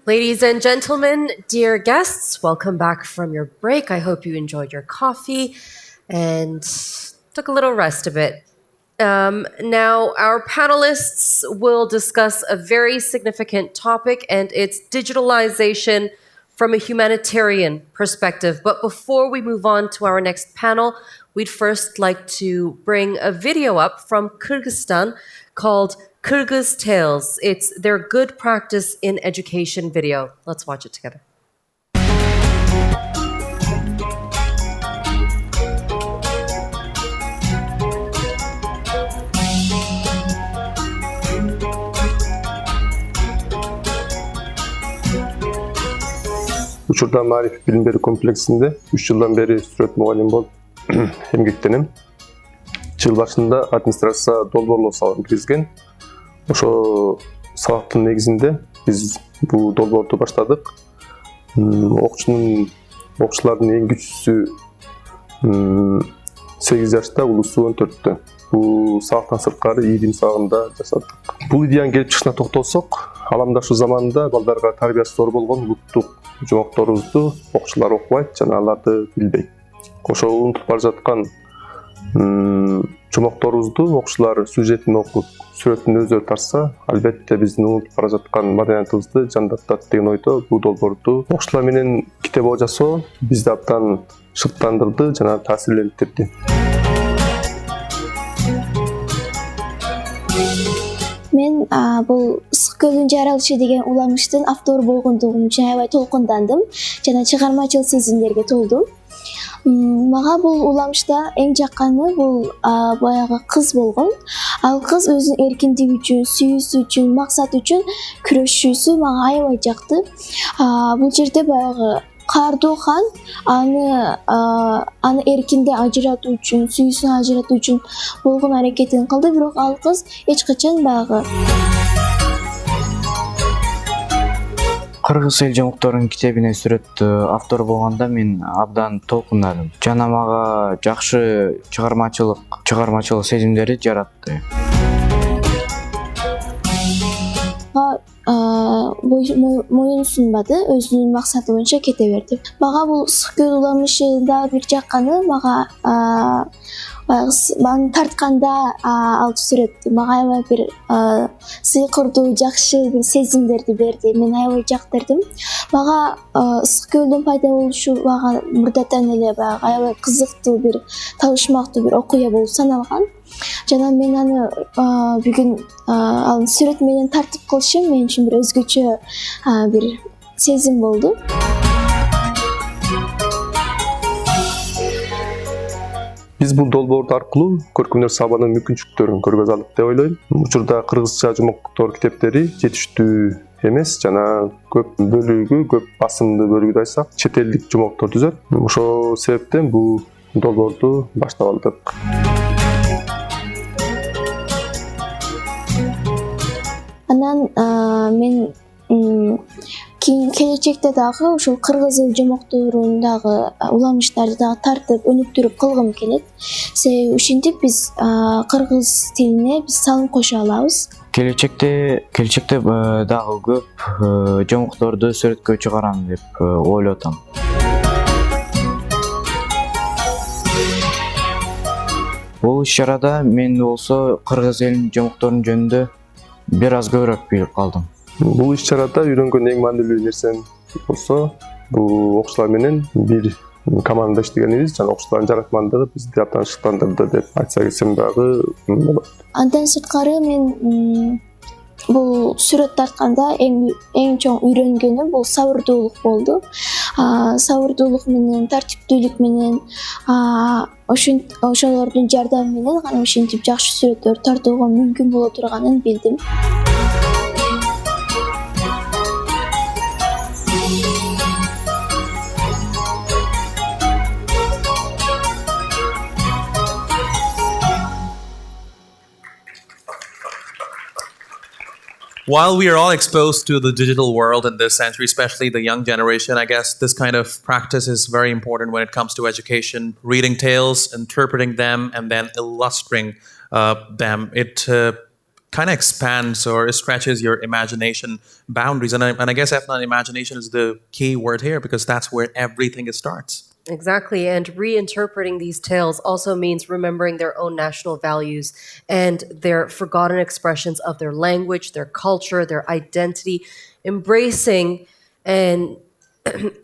Ladies and gentlemen, dear guests, welcome back from your break. I hope you enjoyed your coffee and took a little rest a bit. Now, our panelists will discuss a very significant topic, and it's digitalization from a humanitarian perspective. But before we move on to our next panel, we'd first like to bring a video up from Kyrgyzstan called Kyrgyz Tales. It's their good practice in education video. Let's watch it together. Учурда Мариф билим берүү комплексинде 3 жылдан бери сүрөт мугалим болуп эмгектенем. Жыл башында администрация долбоорлоо сабагын киргизген. Ошо сабактын негизинде биз бул долбоорду баштадык. Окуучулардын эң күчүсү 8 жашта, улусу 14тө. Бул сабактан сырткары ийдим сабагында жасадык. Бул идеянын келип чыгышына токтолсок, аламдаштуу заманда балдарга тарбиясы зор болгон улуттук жомокторубузду окуучулар окубайт жана аларды билбейт. Ошо унутуп бара жаткан жомокторубузду окуучулар сюжетин окуп, сүрөтүн өзү тартса, албетте биздин унутуп бара жаткан маданиятыбызды жандатат деген ойдо бул долбоорду окуучулар менен китебо жасоо бизди абдан шыктандырды жана таасирлендирди. Мен бул Ысык көлдүн жаралышы деген уламыштын автору болгондугум үчүн аябай толкундандым жана чыгармачыл сезимдерге толдум. Мага бул уламышта эң жакканы бул баягы кыз болгон. Ал кыз өзүнүн эркиндиги үчүн, сүйүүсү үчүн, максаты үчүн күрөшүүсү мага аябай жакты. Бул жерде баягы Кардуу хан аны эркинде ажыратуу үчүн, сүйүүсүн ажыратуу үчүн болгон аракетин кылды, бирок ал кыз эч качан баягы Кыргыз эл жомокторунун китебине сүрөт автор болгондо мен абдан толкундадым. Жана мага жакшы чыгармачылык сезимдери жаратты. Моюн сунбады, өзүнүн максаты боюнча кете берди. Мага бул Ысык көл уламышында бир жакканы мага маны тартканда ал сүрөт мага аябай бир сыйкырдуу, жакшы бир сезимдерди берди. Мен аябай жактырдым. Мага Ысык көлдүн пайда болушу мага мурдатан эле баягы аябай кызыктуу бир табышмактуу бир окуя болуп саналган. Жана мен аны бүгүн ал сүрөт менен тартып кылышым мен үчүн бир өзгөчө бир сезим болду. Биз бул долбоорду аркылуу көркөмдөр сабанын мүмкүнчүлүктөрүн көргөзө алдык деп ойлойм. Учурда кыргызча жомоктор китептери жетиштүү эмес жана көп бөлүгү, көп басымдуу бөлүгү айсак, чет элдик жомоктор түзөт. Ошол себептен бул долбоорду баштап алдык. Анан мен келечекте дагы ошол кыргыз эл жомокторун дагы уламыштарды дагы тартып, өнүктүрүп кылгым келет. Себеби ушинтип биз кыргыз тилине биз салым кошо алабыз. Келечекте дагы көп жомокторду сүрөткө чыгарам деп ойлоп атам. Бул иш-чарада мен болсо кыргыз элинин жомокторунун жөнүндө бир аз көбүрөөк билип калдым. Бул иш-чарада үйрөнгөн эң маанилүү нерсем болсо, бул окуучулар менен бир командада иштегенибиз жана окуучулардын жаратмандыгы бизди абдан шыктандырды деп айтса кетсем дагы болот. Андан сырткары мен бул сүрөт тартканда эң чоң үйрөнгөнүм бул сабырдуулук болду. Сабырдуулук менен, тартиптүүлүк менен, ошолордун жардамы менен гана ушинтип жакшы сүрөттөр тартууга мүмкүн боло турганын билдим. While we are all exposed to the digital world in this century, especially the young generation, I guess this kind of practice is very important when it comes to education, reading tales, interpreting them, and then illustrating them. It kind of expands or stretches your imagination boundaries. And I guess, Efnan, imagination is the key word here because that's where everything starts. Exactly. And reinterpreting these tales also means remembering their own national values and their forgotten expressions of their language, their culture, their identity. Embracing and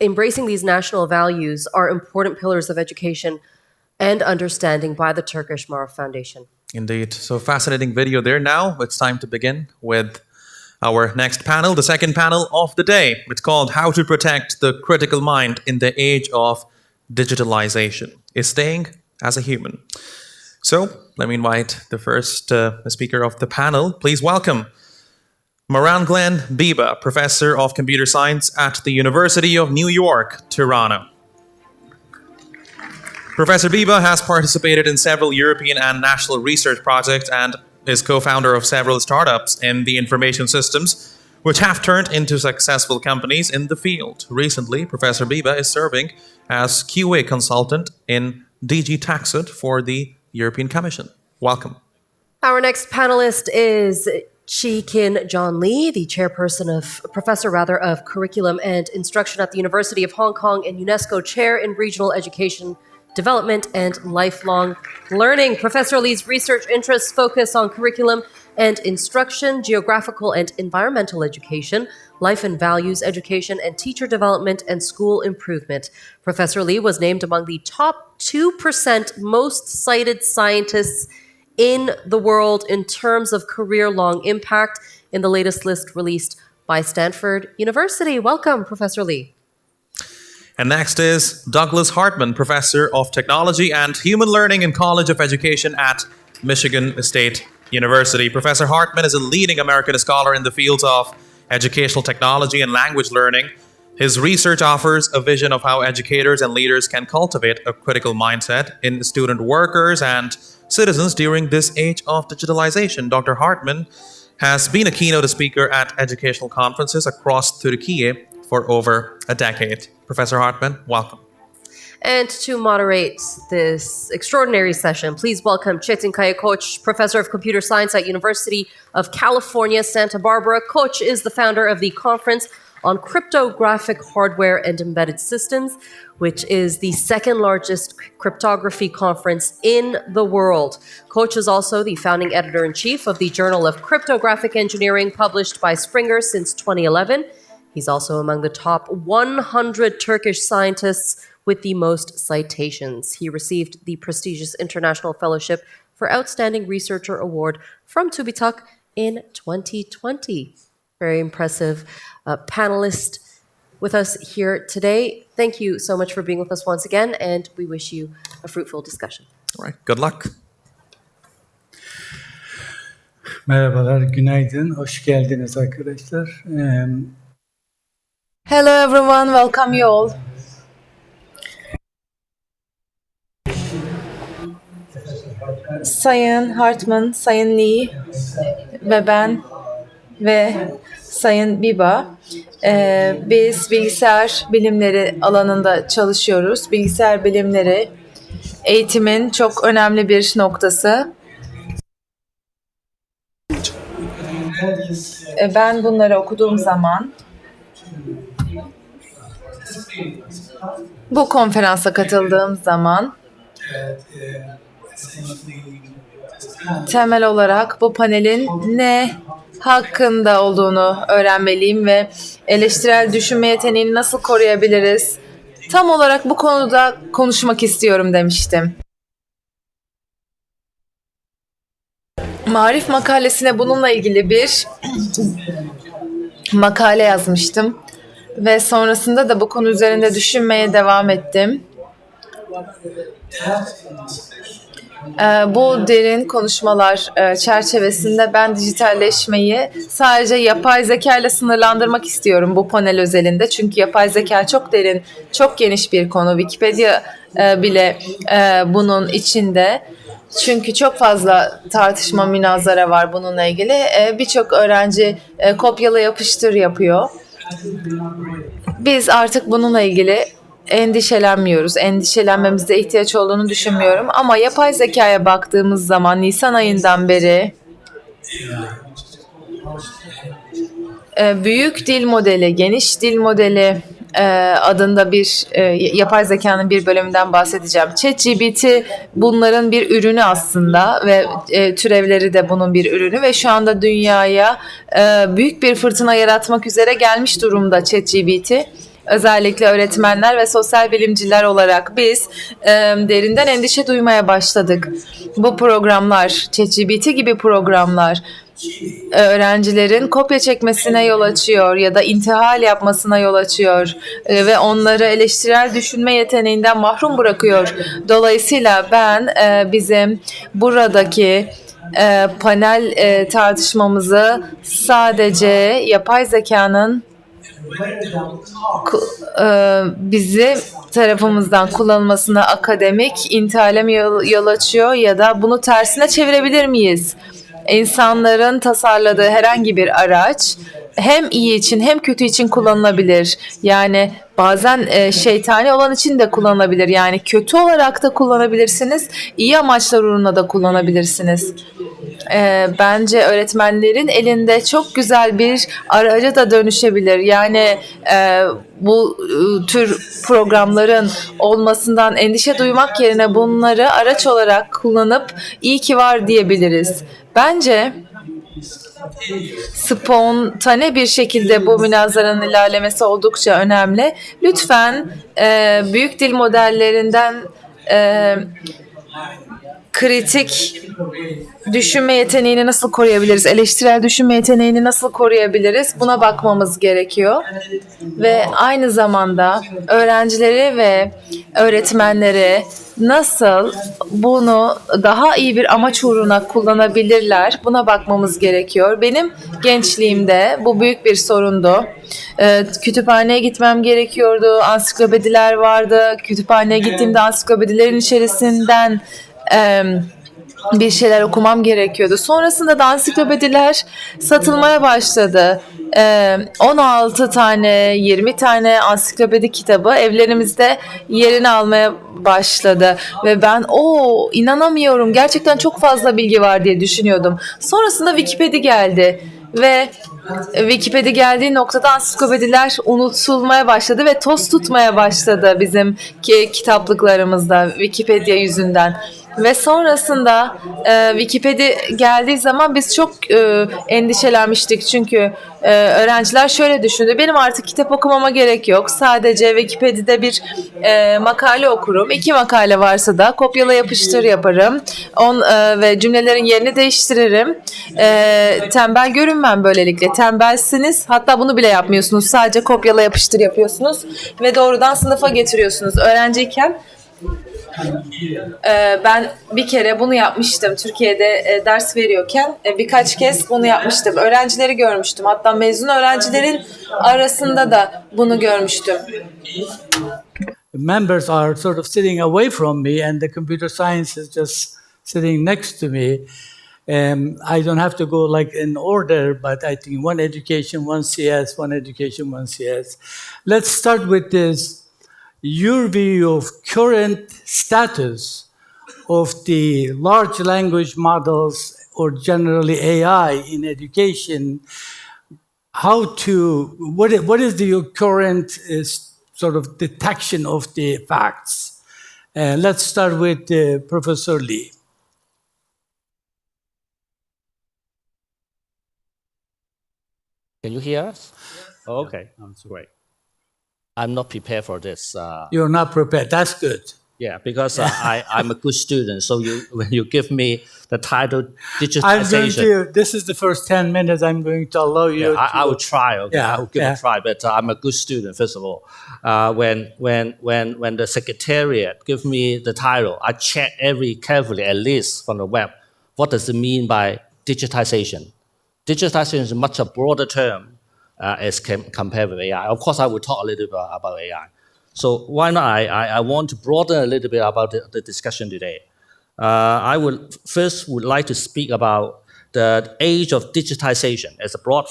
embracing these national values are important pillars of education and understanding by the Turkish Maruf Foundation. Indeed. So fascinating video there. Now it's time to begin with our next panel, the second panel of the day. It's called How to Protect the Critical Mind in the Age of Digitalization. Is Staying as a Human. So let me invite the first speaker of the panel. Please welcome Maran-Glenn Biba, Professor of Computer Science at the University of New York, Tirana. Professor Biba has participated in several European and national research projects and is co-founder of several startups in the information systems, which have turned into successful companies in the field. Recently, Professor Biba is serving as QA consultant in DG Taxud for the European Commission. Welcome. Our next panelist is Chi-Kin John Lee, the professor of curriculum and instruction at the University of Hong Kong and UNESCO chair in regional education development and lifelong learning. Professor Lee's research interests focus on curriculum and instruction, geographical and environmental education, life and values education, and teacher development and school improvement. Professor Lee was named among the top 2% most cited scientists in the world in terms of career-long impact in the latest list released by Stanford University. Welcome, Professor Lee. And next is Douglas Hartman, Professor of Technology and Human Learning in College of Education at Michigan State University. Professor Hartman is a leading American scholar in the fields of educational technology and language learning. His research offers a vision of how educators and leaders can cultivate a critical mindset in student workers and citizens during this age of digitalization. Dr. Hartman has been a keynote speaker at educational conferences across Turkey for over a decade. Professor Hartman, welcome. And to moderate this extraordinary session, please welcome Çetin Kaya Koç, Professor of Computer Science at University of California, Santa Barbara. Koç is the founder of the Conference on Cryptographic Hardware and Embedded Systems, which is the second largest cryptography conference in the world. Koç is also the founding editor-in-chief of the Journal of Cryptographic Engineering, published by Springer since 2011. He's also among the top 100 Turkish scientists with the most citations. He received the prestigious International Fellowship for Outstanding Researcher Award from TÜBİTAK in 2020. Very impressive panelist with us here today. Thank you so much for being with us once again, and we wish you a fruitful discussion. All right, good luck. Merhabalar, günaydın, hoş geldiniz arkadaşlar. Hello everyone, welcome you all. Sayın Hartman, Sayın Lee ve ben ve Sayın Biba, biz bilgisayar bilimleri alanında çalışıyoruz. Bilgisayar bilimleri eğitimin çok önemli bir noktası. Ben bunları okuduğum zaman bu konferansa katıldığım zaman temel olarak bu panelin ne hakkında olduğunu öğrenmeliyim ve eleştirel düşünme yeteneğini nasıl koruyabiliriz? Tam olarak bu konuda konuşmak istiyorum demiştim. Marif makalesine bununla ilgili bir makale yazmıştım ve sonrasında da bu konu üzerinde düşünmeye devam ettim. Bu derin konuşmalar çerçevesinde ben dijitalleşmeyi sadece yapay zeka ile sınırlandırmak istiyorum bu panel özelinde. Çünkü yapay zeka çok derin, çok geniş bir konu. Wikipedia bile bunun içinde. Çünkü çok fazla tartışma, münazara var bununla ilgili. Birçok öğrenci kopyala yapıştır yapıyor. Biz artık bununla ilgili endişelenmiyoruz. Endişelenmemize ihtiyaç olduğunu düşünmüyorum. Ama yapay zekaya baktığımız zaman Nisan ayından beri Büyük dil modeli, geniş dil modeli adında bir yapay zekanın bir bölümünden bahsedeceğim. ChatGPT bunların bir ürünü aslında ve türevleri de bunun bir ürünü ve şu anda dünyaya büyük bir fırtına yaratmak üzere gelmiş durumda ChatGPT. Özellikle öğretmenler ve sosyal bilimciler olarak biz derinden endişe duymaya başladık. Bu programlar, ChatGPT gibi programlar öğrencilerin kopya çekmesine yol açıyor ya da intihal yapmasına yol açıyor ve onları eleştirel düşünme yeteneğinden mahrum bırakıyor. Dolayısıyla ben bizim buradaki panel tartışmamızı sadece yapay zekanın bizi tarafımızdan kullanılmasına akademik intihale mi yol açıyor ya da bunu tersine çevirebilir miyiz? İnsanların tasarladığı herhangi bir araç hem iyi için hem kötü için kullanılabilir. Yani bazen şeytani olan için de kullanılabilir. Yani kötü olarak da kullanabilirsiniz, iyi amaçlar uğruna da kullanabilirsiniz. Bence öğretmenlerin elinde çok güzel bir araca da dönüşebilir. Yani bu tür programların olmasından endişe duymak yerine bunları araç olarak kullanıp iyi ki var diyebiliriz. Bence spontane bir şekilde bu münazaranın ilerlemesi oldukça önemli. Lütfen büyük dil modellerinden kritik düşünme yeteneğini nasıl koruyabiliriz? Eleştirel düşünme yeteneğini nasıl koruyabiliriz? Buna bakmamız gerekiyor. Ve aynı zamanda öğrencileri ve öğretmenleri nasıl bunu daha iyi bir amaç uğruna kullanabilirler? Buna bakmamız gerekiyor. Benim gençliğimde bu büyük bir sorundu. Kütüphaneye gitmem gerekiyordu. Ansiklopediler vardı. Kütüphaneye gittiğimde ansiklopedilerin içerisinden bir şeyler okumam gerekiyordu. Sonrasında da ansiklopediler satılmaya başladı. 16 tane, 20 tane ansiklopedi kitabı evlerimizde yerini almaya başladı. Ve ben inanamıyorum, gerçekten çok fazla bilgi var diye düşünüyordum. Sonrasında Wikipedia geldi ve Wikipedia geldiği noktada ansiklopediler unutulmaya başladı ve toz tutmaya başladı bizim kitaplıklarımızda Wikipedia yüzünden. Ve sonrasında Wikipedia geldiği zaman biz çok endişelenmiştik. Çünkü öğrenciler şöyle düşündü. Benim artık kitap okumama gerek yok. Sadece Wikipedia'da bir makale okurum. 2 makale varsa da kopyala yapıştır yaparım. Ve cümlelerin yerini değiştiririm. Tembel görünmem böylelikle. Tembelsiniz. Hatta bunu bile yapmıyorsunuz. Sadece kopyala yapıştır yapıyorsunuz. Ve doğrudan sınıfa getiriyorsunuz. Öğrenciyken ben bir kere bunu yapmıştım. Türkiye'de ders veriyorken birkaç kez bunu yapmıştım. Öğrencileri görmüştüm. Hatta mezun öğrencilerin arasında da bunu görmüştüm. Members are sort of sitting away from me, and the computer science is just sitting next to me. I don't have to go like in order, but I think one education, one CS, one education, one CS. Let's start with this. Your view of current status of the large language models or generally AI in education, what is your current sort of detection of the facts? Let's start with Professor Lee. Can you hear us? Oh, okay, that's great. I'm not prepared for this. You're not prepared. That's good. Yeah, because I'm a good student. So when you give me the title digitalization, this is the first 10 minutes. I'm going to allow you. Yeah, I will try. Okay, I will give a try. But I'm a good student. First of all, when the secretariat give me the title, I check carefully, at least from the web, what does it mean by digitization? Digitization is a much broader term as compared with AI. Of course, I will talk a little bit about AI. So why not? I want to broaden a little bit about the discussion today. I would like to speak about the age of digitization as a broad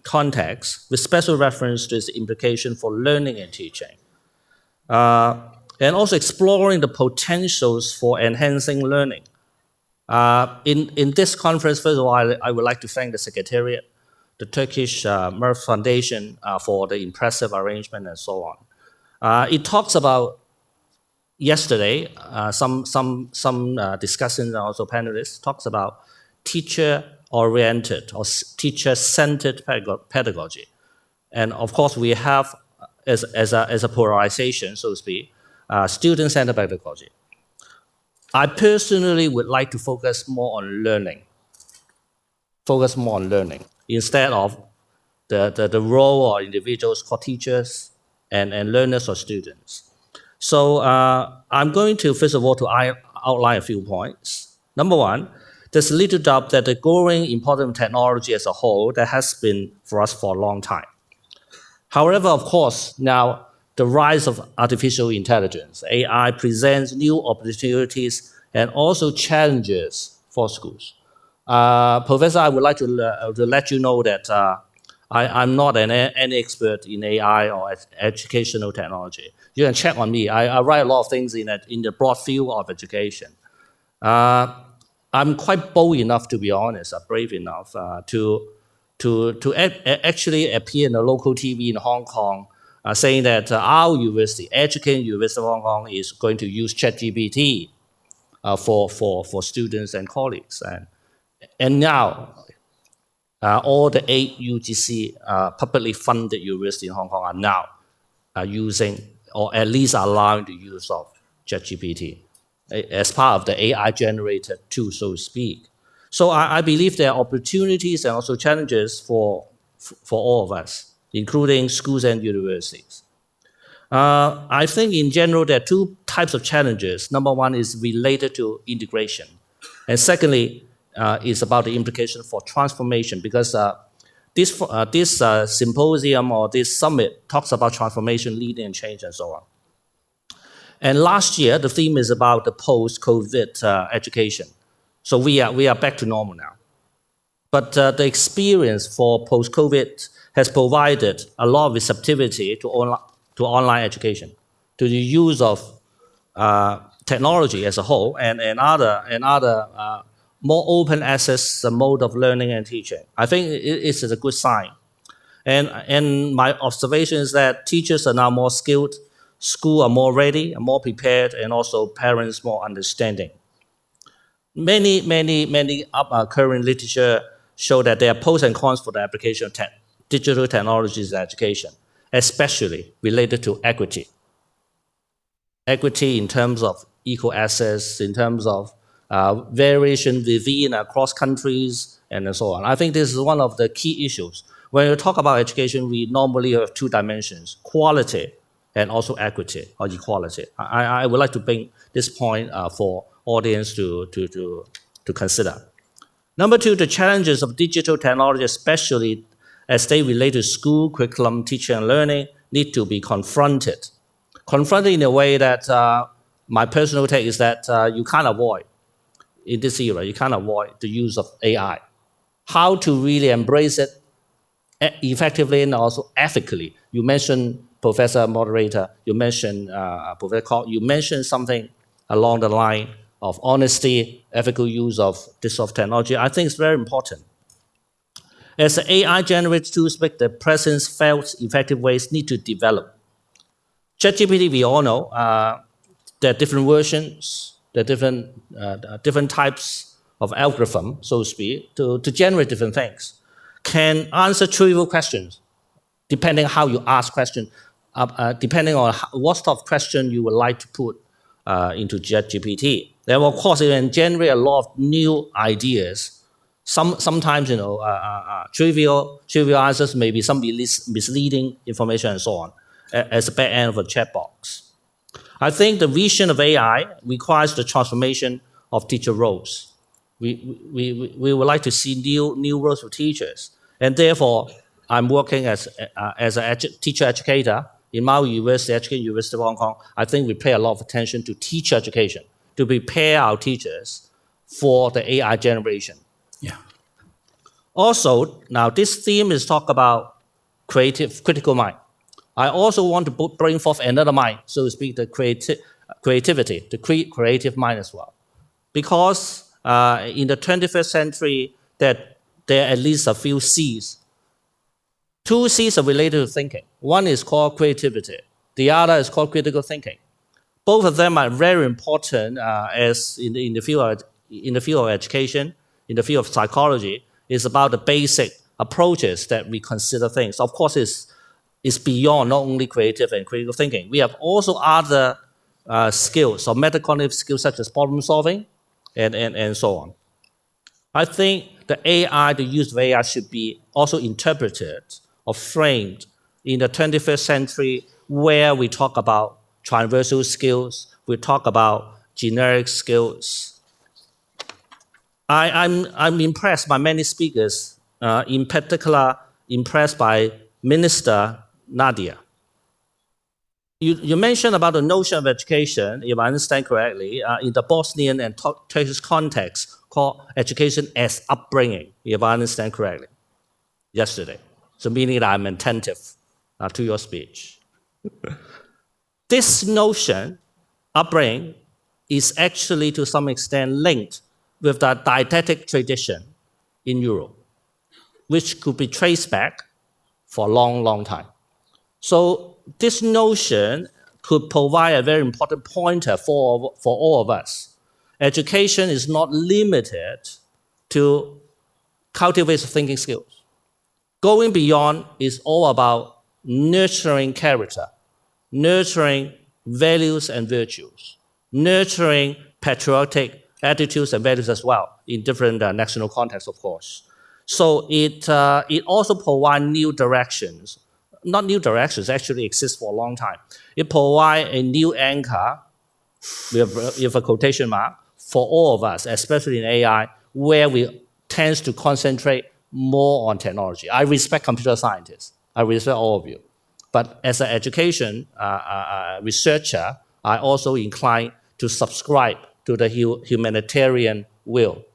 context with special reference to its implication for learning and teaching. And also exploring the potentials for enhancing learning. In this conference, first of all, I would like to thank the Secretariat, the Turkish Merv Foundation for the impressive arrangement and so on. It talks about yesterday, some discussants and also panelists talks about teacher-oriented or teacher-centered pedagogy. And of course, we have, as a polarization, so to speak, student-centered pedagogy. I personally would like to focus more on learning. Instead of the role or individuals called teachers and learners or students. So I'm going to, first of all, to outline a few points. Number one, there's little doubt that the growing importance of technology as a whole that has been for us for a long time. However, of course, now the rise of artificial intelligence, AI, presents new opportunities and also challenges for schools. Professor, I would like to let you know that I'm not any expert in AI or educational technology. You can check on me. I write a lot of things in the broad field of education. I'm quite bold enough, to be honest, brave enough to actually appear in a local TV in Hong Kong, saying that our university, Education University of Hong Kong, is going to use ChatGPT for students and colleagues. And now, all the 8 UGC publicly funded universities in Hong Kong are now using, or at least allowing the use of ChatGPT as part of the AI-generated tool, so to speak. So I believe there are opportunities and also challenges for all of us, including schools and universities. I think in general there are 2 types of challenges. Number one is related to integration. And secondly, is about the implication for transformation, because this symposium or this summit talks about transformation, leading and change and so on. And last year, the theme is about the post-COVID education. So we are back to normal now. But the experience for post-COVID has provided a lot of receptivity to online education, to the use of technology as a whole, and other more open access mode of learning and teaching. I think it's a good sign. And my observation is that teachers are now more skilled, schools are more ready, more prepared, and also parents more understanding. Many current literature show that there are pros and cons for the application of digital technologies in education, especially related to equity. Equity in terms of equal access, in terms of variation within across countries, and so on. I think this is one of the key issues. When we talk about education, we normally have 2 dimensions, quality and also equity or equality. I would like to bring this point for audience to consider. Number 2, the challenges of digital technology, especially as they relate to school, curriculum, teaching and learning, need to be confronted. Confronted in a way that my personal take is that you can't avoid. In this era, you can't avoid the use of AI. How to really embrace it effectively and also ethically. You mentioned, Professor Moderator, you mentioned, Professor Koch, you mentioned something along the line of honesty, ethical use of this sort of technology. I think it's very important. As the AI-generated tools make the present felt effective ways need to develop. ChatGPT, we all know, there are different versions, there are different types of algorithm, so to speak, to generate different things. Can answer trivial questions, depending how you ask questions, depending on what sort of question you would like to put into ChatGPT. There will, of course, it can generate a lot of new ideas. Sometimes, trivial answers may be some misleading information and so on, as the back end of a chat box. I think the vision of AI requires the transformation of teacher roles. We would like to see new roles for teachers, and therefore I'm working as a teacher educator in my university, Education University of Hong Kong. I think we pay a lot of attention to teacher education to prepare our teachers for the AI generation. Yeah. Also, now this theme is talk about critical mind. I also want to bring forth another mind, so to speak, the creativity, the creative mind as well. Because in the 21st century that there are at least a few C's. Two C's are related to thinking. One is called creativity. The other is called critical thinking. Both of them are very important as in the field of education, in the field of psychology. It's about the basic approaches that we consider things. Of course, it's beyond not only creative and critical thinking. We have also other skills or metacognitive skills such as problem solving and so on. I think the use of AI should be also interpreted or framed in the 21st century where we talk about transversal skills, we talk about generic skills. I'm impressed by many speakers, in particular impressed by Minister Nadia. You mentioned about the notion of education, if I understand correctly, in the Bosnian and Turkish context called education as upbringing, if I understand correctly, yesterday. So meaning that I'm attentive to your speech. This notion, upbringing, is actually to some extent linked with the didactic tradition in Europe, which could be traced back for a long, long time. So this notion could provide a very important pointer for all of us. Education is not limited to cultivating thinking skills. Going beyond is all about nurturing character, nurturing values and virtues, nurturing patriotic attitudes and values as well in different national contexts, of course. So it also provides new directions. Not new directions, actually exist for a long time. It provides a new anchor, with a quotation mark, for all of us, especially in AI, where we tend to concentrate more on technology. I respect computer scientists. I respect all of you. But as an education researcher, I also incline to subscribe to the humanitarian will.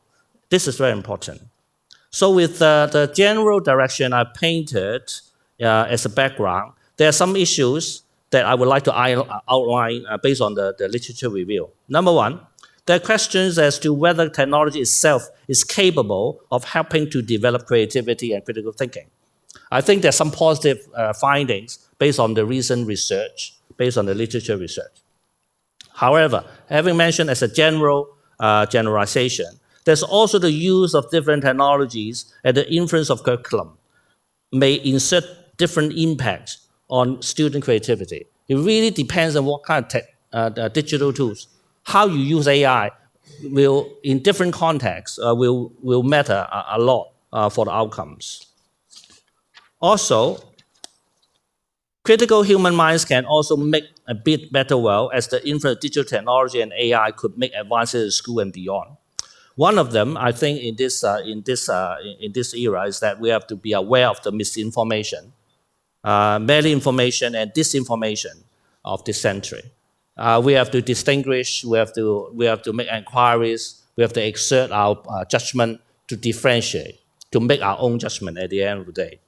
This is very important. So with the general direction I painted as a background, there are some issues that I would like to outline based on the literature review. Number one, there are questions as to whether technology itself is capable of helping to develop creativity and critical thinking. I think there are some positive findings based on the recent research, based on the literature research. However, having mentioned as a generalization, there's also the use of different technologies and the influence of curriculum may insert different impacts on student creativity. It really depends on what kind of digital tools. How you use AI will, in different contexts, will matter a lot for the outcomes. Also, critical human minds can also make a bit better well as the influence of digital technology and AI could make advances in school and beyond. One of them, I think, in this era is that we have to be aware of the misinformation, malinformation, and disinformation of this century. We have to distinguish. We have to make inquiries. We have to exert our judgment to differentiate, to make our own judgment at the end of the day.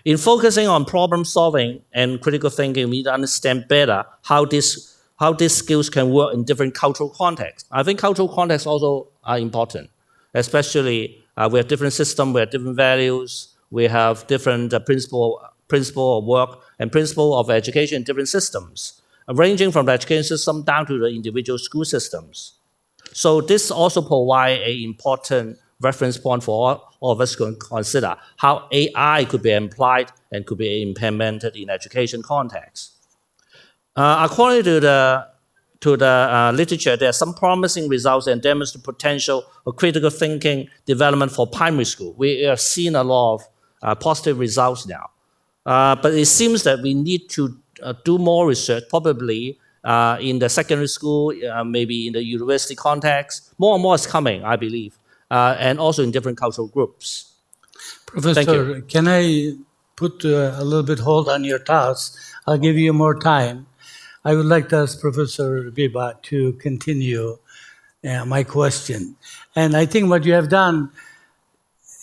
In focusing on problem solving and critical thinking, we need to understand better how these skills can work in different cultural contexts. I think cultural contexts also are important, especially we have different systems, we have different values, we have different principle of work and principle of education in different systems, ranging from the education system down to the individual school systems. So this also provides an important reference point for all of us to consider how AI could be applied and could be implemented in education context. According to the literature, there are some promising results and demonstrate potential of critical thinking development for primary school. We have seen a lot of positive results now. But it seems that we need to do more research, probably in the secondary school, maybe in the university context. More and more is coming, I believe, and also in different cultural groups. Professor, can I put a little bit hold on your thoughts? I'll give you more time. I would like to ask Professor Biba to continue my question. And I think what you have done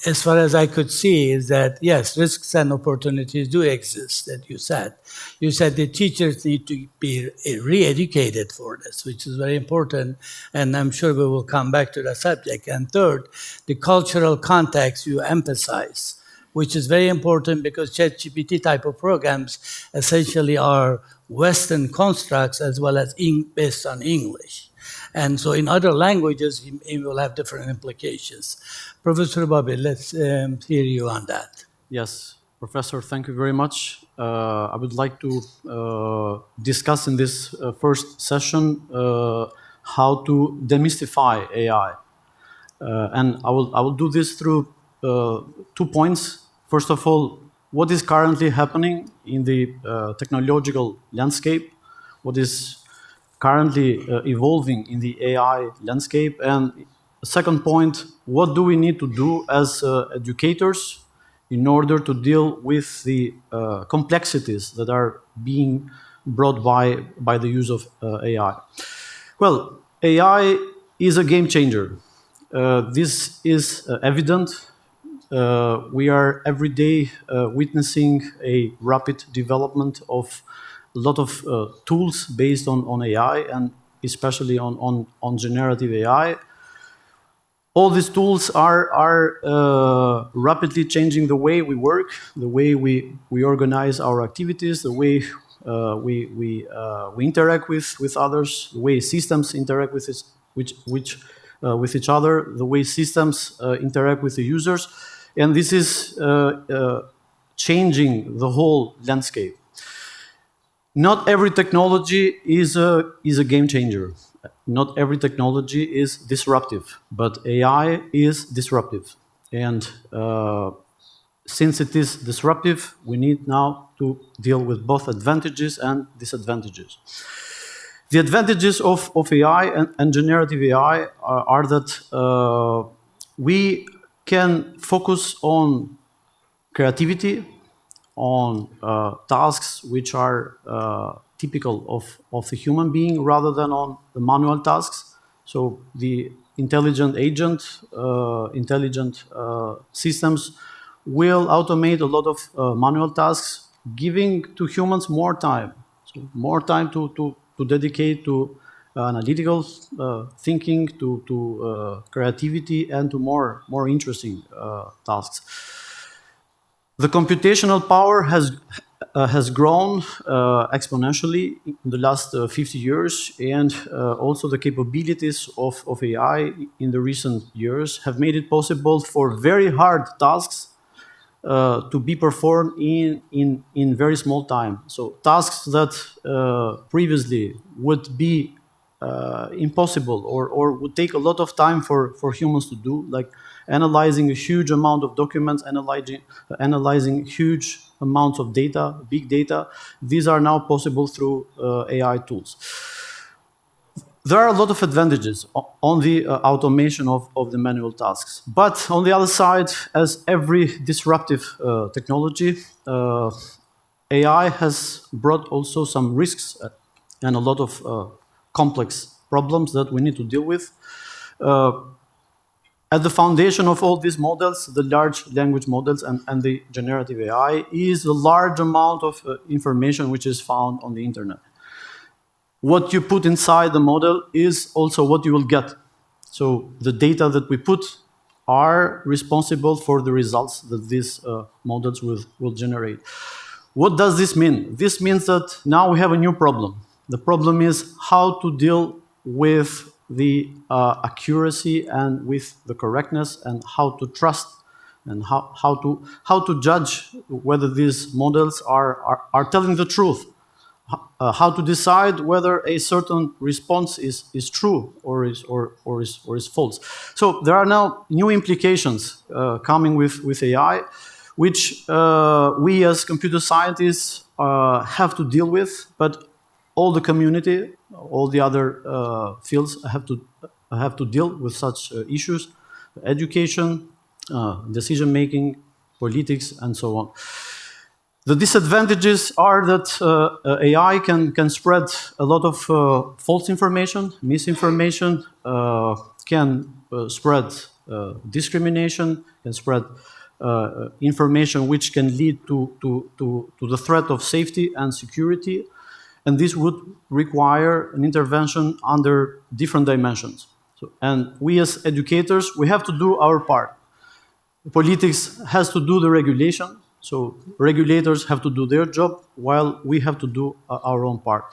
as far as I could see, is that yes, risks and opportunities do exist, that you said. You said the teachers need to be re-educated for this, which is very important, and I'm sure we will come back to the subject. And third, the cultural context you emphasize, which is very important because ChatGPT type of programs essentially are Western constructs as well as based on English. And so in other languages, it will have different implications. Professor Bobby, let's hear you on that. Yes, Professor, thank you very much. I would like to discuss in this first session how to demystify AI. And I will do this through 2 points. First of all, what is currently happening in the technological landscape, what is currently evolving in the AI landscape, and second point, what do we need to do as educators in order to deal with the complexities that are being brought by the use of AI. Well, AI is a game changer. This is evident. We are every day witnessing a rapid development of a lot of tools based on AI and especially on generative AI. All these tools are rapidly changing the way we work, the way we organize our activities, the way we interact with others, the way systems interact with each other, the way systems interact with the users, and this is changing the whole landscape. Not every technology is a game changer. Not every technology is disruptive, but AI is disruptive. And since it is disruptive, we need now to deal with both advantages and disadvantages. The advantages of AI and generative AI are that we can focus on creativity, on tasks which are typical of the human being rather than on the manual tasks. So the intelligent agent, intelligent systems will automate a lot of manual tasks, giving to humans more time. So more time to dedicate to analytical thinking, to creativity, and to more interesting tasks. The computational power has grown exponentially in the last 50 years, and also the capabilities of AI in the recent years have made it possible for very hard tasks to be performed in very small time. So tasks that previously would be impossible or would take a lot of time for humans to do, like analyzing a huge amount of documents, analyzing huge amounts of data, big data. These are now possible through AI tools. There are a lot of advantages on the automation of the manual tasks. But on the other side, as every disruptive technology, AI has brought also some risks and a lot of complex problems that we need to deal with. At the foundation of all these models, the large language models and the generative AI, is a large amount of information which is found on the internet. What you put inside the model is also what you will get. So the data that we put are responsible for the results that these models will generate. What does this mean? This means that now we have a new problem. The problem is how to deal with the accuracy and with the correctness, and how to trust and how to judge whether these models are telling the truth. How to decide whether a certain response is true or is false. So there are now new implications coming with AI, which we as computer scientists have to deal with, but all the community, all the other fields have to deal with such issues: education, decision making, politics, and so on. The disadvantages are that AI can spread a lot of false information, misinformation, can spread discrimination, can spread information which can lead to the threat of safety and security. And this would require an intervention under different dimensions. And we as educators, we have to do our part. Politics has to do the regulation, so regulators have to do their job while we have to do our own part.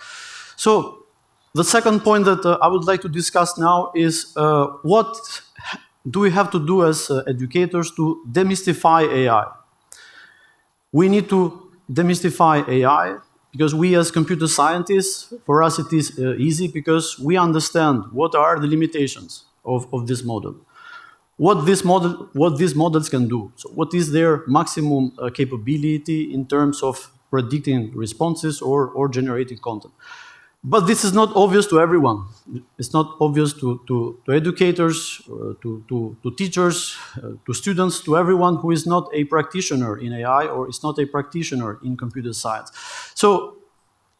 So the second point that I would like to discuss now is what do we have to do as educators to demystify AI? We need to demystify AI because we as computer scientists, for us it is easy because we understand what are the limitations of this model. What these models can do. So what is their maximum capability in terms of predicting responses or generating content. But this is not obvious to everyone. It's not obvious to educators, to teachers, to students, to everyone who is not a practitioner in AI or is not a practitioner in computer science. So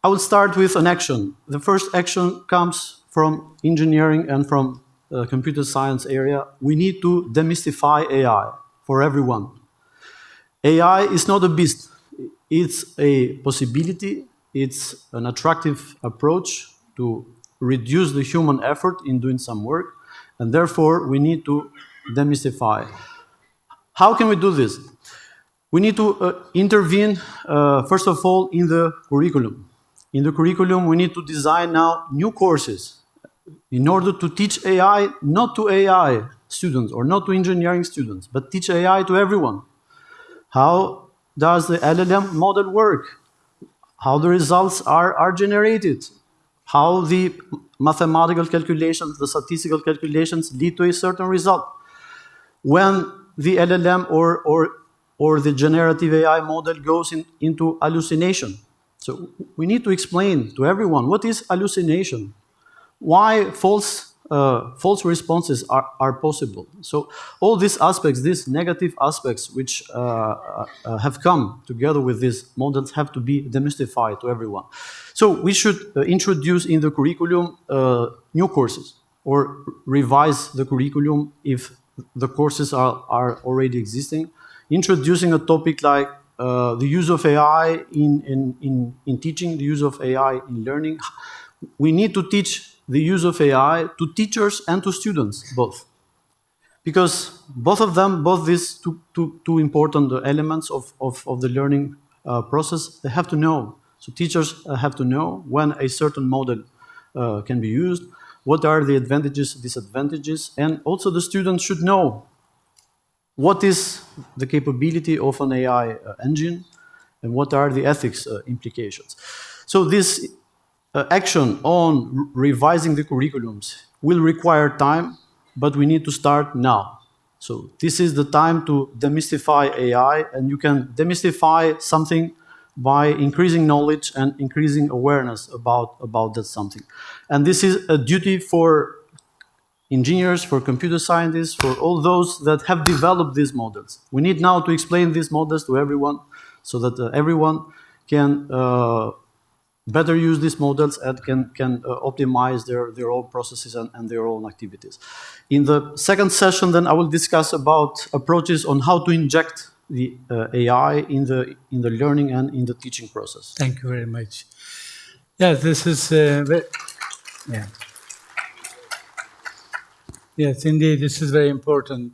I will start with an action. The first action comes from engineering and from computer science area. We need to demystify AI for everyone. AI is not a beast. It's a possibility. It's an attractive approach to reduce the human effort in doing some work, and therefore we need to demystify. How can we do this? We need to intervene, first of all, in the curriculum. In the curriculum, we need to design now new courses in order to teach AI, not to AI students or not to engineering students, but teach AI to everyone. How does the LLM model work? How the results are generated? How the mathematical calculations, the statistical calculations lead to a certain result? When the LLM or the generative AI model goes into hallucination. So we need to explain to everyone what is hallucination, why false responses are possible. So all these aspects, these negative aspects which have come together with these models have to be demystified to everyone. So we should introduce in the curriculum new courses or revise the curriculum if the courses are already existing, introducing a topic like the use of AI in teaching, the use of AI in learning. We need to teach the use of AI to teachers and to students, both. Because both these two important elements of the learning process, they have to know. So teachers have to know when a certain model can be used, what are the advantages, disadvantages, and also the students should know what is the capability of an AI engine and what are the ethics implications. So this action on revising the curriculums will require time, but we need to start now. So this is the time to demystify AI, and you can demystify something by increasing knowledge and increasing awareness about that something. And this is a duty for engineers, for computer scientists, for all those that have developed these models. We need now to explain these models to everyone so that everyone can better use these models and can optimize their own processes and their own activities. In the second session, then I will discuss about approaches on how to inject the AI in the learning and in the teaching process. Thank you very much. Yeah, this is yeah. Yes, indeed, this is very important.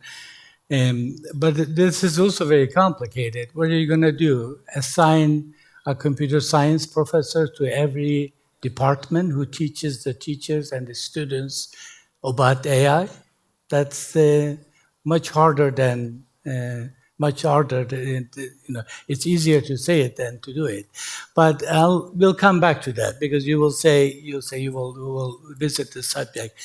But this is also very complicated. What are you going to do? Assign a computer science professor to every department who teaches the teachers and the students about AI? That's much harder than it's easier to say it than to do it. But we'll come back to that because you will will visit the subject.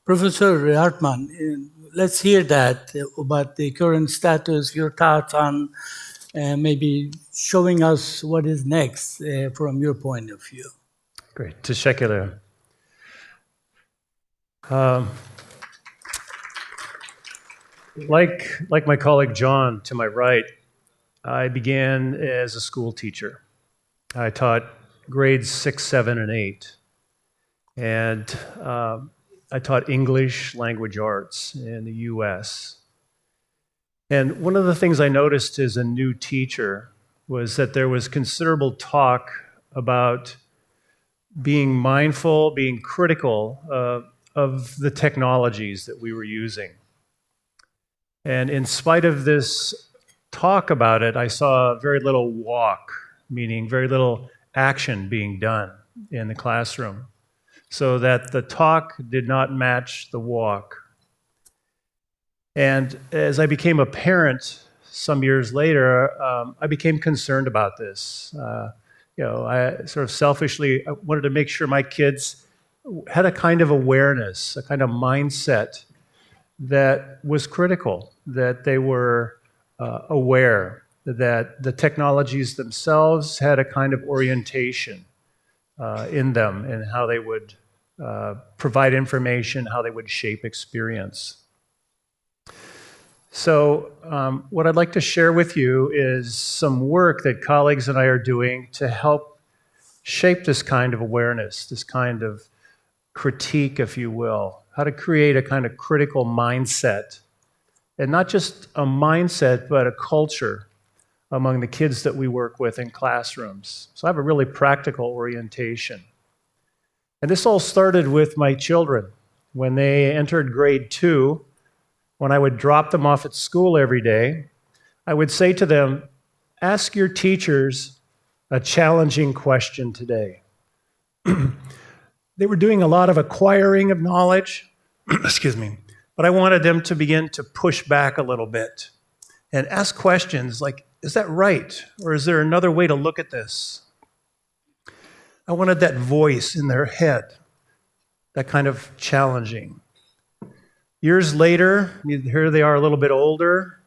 Professor Hartman, let's hear that about the current status, your thoughts on maybe showing us what is next from your point of view. Great. Teşekkürler. Like my colleague John to my right, I began as a school teacher. I taught grades 6, 7, and 8. And I taught English language arts in the US. And one of the things I noticed as a new teacher was that there was considerable talk about being mindful, being critical of the technologies that we were using. And in spite of this talk about it, I saw very little walk, meaning very little action being done in the classroom, so that the talk did not match the walk. And as I became a parent some years later, I became concerned about this. I sort of selfishly wanted to make sure my kids had a kind of awareness, a kind of mindset that was critical, that they were aware, that the technologies themselves had a kind of orientation in them and how they would provide information, how they would shape experience. So what I'd like to share with you is some work that colleagues and I are doing to help shape this kind of awareness, this kind of critique, if you will, how to create a kind of critical mindset, and not just a mindset, but a culture among the kids that we work with in classrooms. So I have a really practical orientation. And this all started with my children. When they entered grade 2, when I would drop them off at school every day, I would say to them, ask your teachers a challenging question today. They were doing a lot of acquiring of knowledge, excuse me, but I wanted them to begin to push back a little bit and ask questions like, is that right? Or is there another way to look at this? I wanted that voice in their head, that kind of challenging. Years later, here they are a little bit older,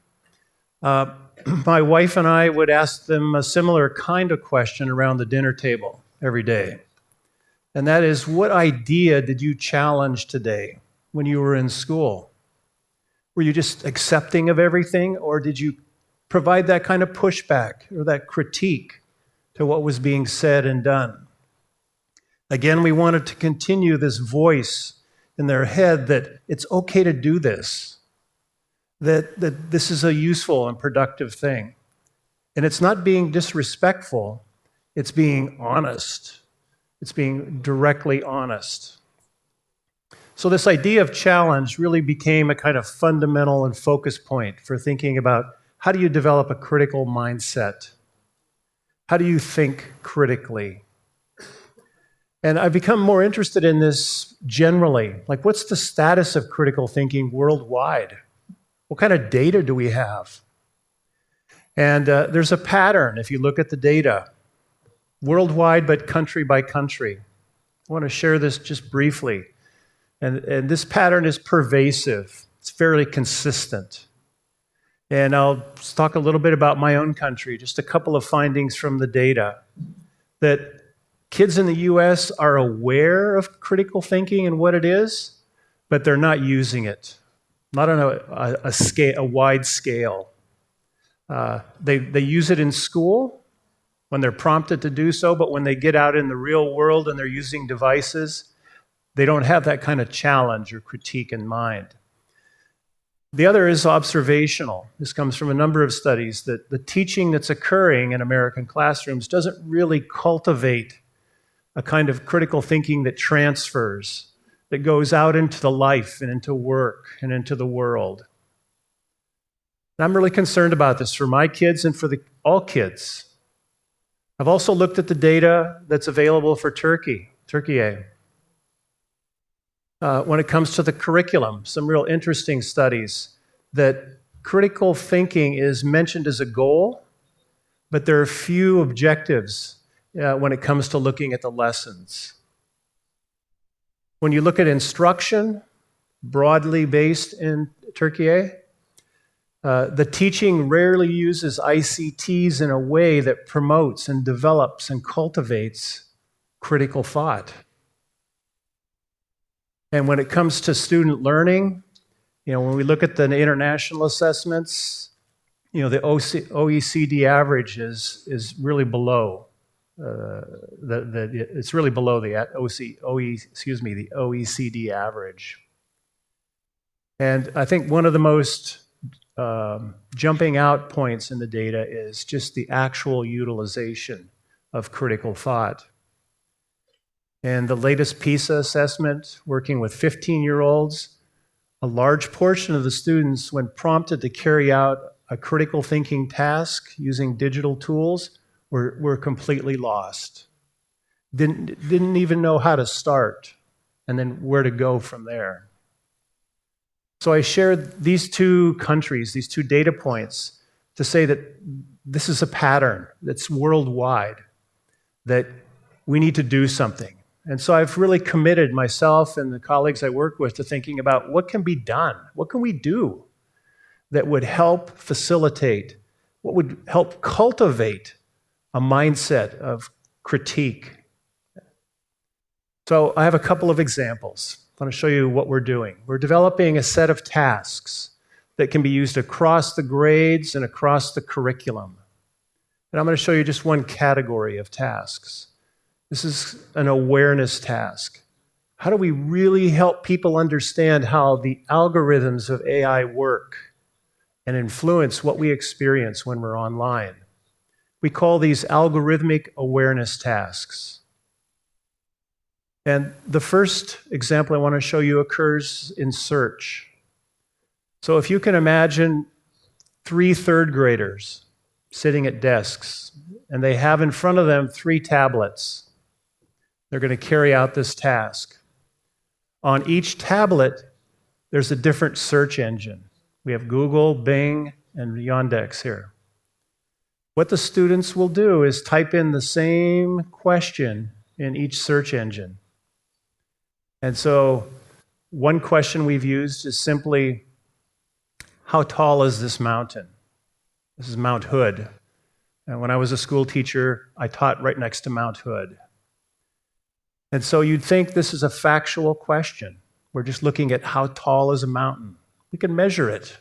my wife and I would ask them a similar kind of question around the dinner table every day. And that is, what idea did you challenge today when you were in school? Were you just accepting of everything, or did you provide that kind of pushback or that critique to what was being said and done? Again, we wanted to continue this voice in their head that it's okay to do this, that this is a useful and productive thing. And it's not being disrespectful, it's being honest. It's being directly honest. So this idea of challenge really became a kind of fundamental and focus point for thinking about how do you develop a critical mindset? How do you think critically? And I've become more interested in this generally. Like, what's the status of critical thinking worldwide? What kind of data do we have? And there's a pattern if you look at the data. Worldwide, but country by country. I want to share this just briefly. And this pattern is pervasive. It's fairly consistent. And I'll talk a little bit about my own country, just a couple of findings from the data. That kids in the US are aware of critical thinking and what it is, but they're not using it. Not on a wide scale. They use it in school, when they're prompted to do so, but when they get out in the real world and they're using devices, they don't have that kind of challenge or critique in mind. The other is observational. This comes from a number of studies that the teaching that's occurring in American classrooms doesn't really cultivate a kind of critical thinking that transfers, that goes out into the life and into work and into the world. And I'm really concerned about this for my kids and for all kids. I've also looked at the data that's available for Turkey. When it comes to the curriculum, some real interesting studies that critical thinking is mentioned as a goal, but there are few objectives when it comes to looking at the lessons. When you look at instruction, broadly based in Turkey, the teaching rarely uses ICTs in a way that promotes and develops and cultivates critical thought. And when it comes to student learning, when we look at the international assessments, the OECD average is really below it's really below the the OECD average. And I think one of the most jumping out points in the data is just the actual utilization of critical thought. And the latest PISA assessment, working with 15-year-olds, a large portion of the students, when prompted to carry out a critical thinking task using digital tools, were completely lost. Didn't even know how to start and then where to go from there. So I shared these two countries, these two data points, to say that this is a pattern that's worldwide, that we need to do something. And so I've really committed myself and the colleagues I work with to thinking about what can be done, what can we do that would help facilitate, what would help cultivate a mindset of critique. So I have a couple of examples. I want to show you what we're doing. We're developing a set of tasks that can be used across the grades and across the curriculum. And I'm going to show you just one category of tasks. This is an awareness task. How do we really help people understand how the algorithms of AI work and influence what we experience when we're online? We call these algorithmic awareness tasks. And the first example I want to show you occurs in search. So if you can imagine 3 third graders sitting at desks, and they have in front of them 3 tablets. They're going to carry out this task. On each tablet, there's a different search engine. We have Google, Bing, and Yandex here. What the students will do is type in the same question in each search engine. And so one question we've used is simply, how tall is this mountain? This is Mount Hood. And when I was a school teacher, I taught right next to Mount Hood. And so you'd think this is a factual question. We're just looking at how tall is a mountain. We can measure it.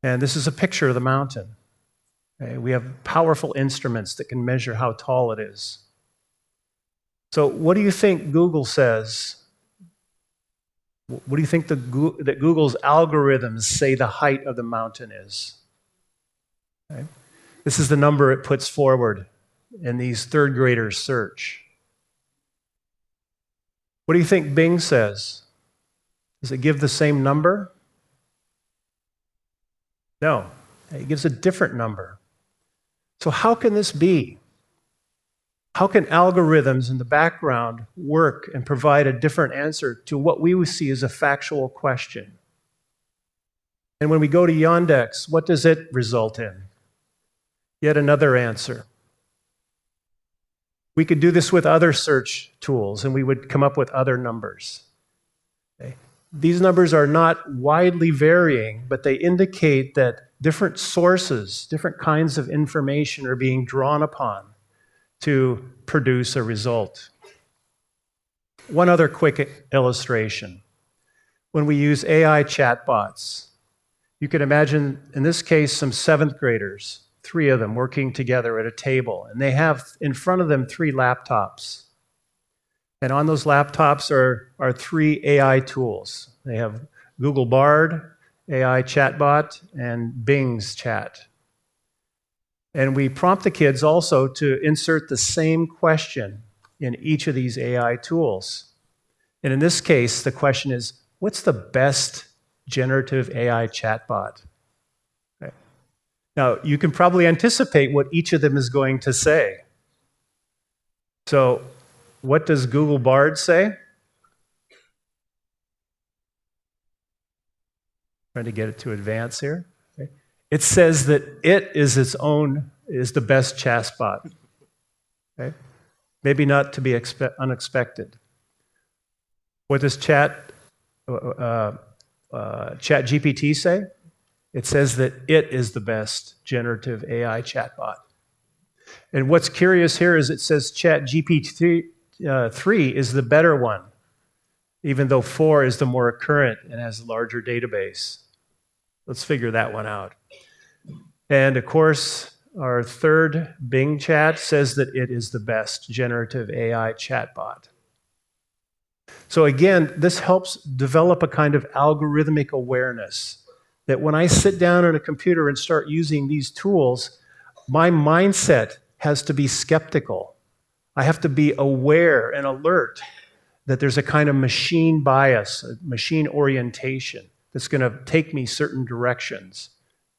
And this is a picture of the mountain. Okay? We have powerful instruments that can measure how tall it is. So what do you think Google says? What do you think that Google's algorithms say the height of the mountain is? Okay? This is the number it puts forward in these third graders' search. What do you think Bing says? Does it give the same number? No, it gives a different number. So how can this be? How can algorithms in the background work and provide a different answer to what we would see as a factual question? And when we go to Yandex, what does it result in? Yet another answer. We could do this with other search tools, and we would come up with other numbers. Okay? These numbers are not widely varying, but they indicate that different sources, different kinds of information are being drawn upon to produce a result. One other quick illustration. When we use AI chatbots, you can imagine, in this case, some 7th graders, 3 of them working together at a table, and they have in front of them 3 laptops. And on those laptops are 3 AI tools. They have Google Bard, AI chatbot, and Bing's chat. And we prompt the kids also to insert the same question in each of these AI tools. And in this case, the question is, what's the best generative AI chatbot? Okay. Now, you can probably anticipate what each of them is going to say. So, what does Google Bard say? Trying to get it to advance here. Okay. It says that it is the best chatbot. Okay? Maybe not to be unexpected. What does ChatGPT say? It says that it is the best generative AI chatbot. And what's curious here is it says ChatGPT 3 is the better one, even though 4 is the more current and has a larger database. Let's figure that one out. And of course, our third Bing chat, says that it is the best generative AI chatbot. So again, this helps develop a kind of algorithmic awareness that when I sit down at a computer and start using these tools, my mindset has to be skeptical. I have to be aware and alert that there's a kind of machine bias, a machine orientation that's going to take me certain directions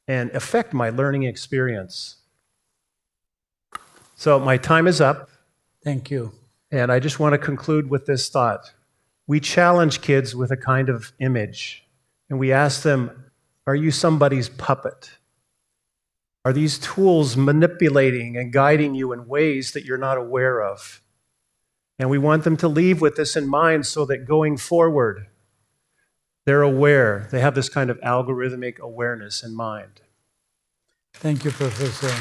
and affect my learning experience. So my time is up. Thank you. And I just want to conclude with this thought. We challenge kids with a kind of image, and we ask them, are you somebody's puppet? Are these tools manipulating and guiding you in ways that you're not aware of? And we want them to leave with this in mind so that going forward, they're aware. They have this kind of algorithmic awareness in mind. Thank you, Professor.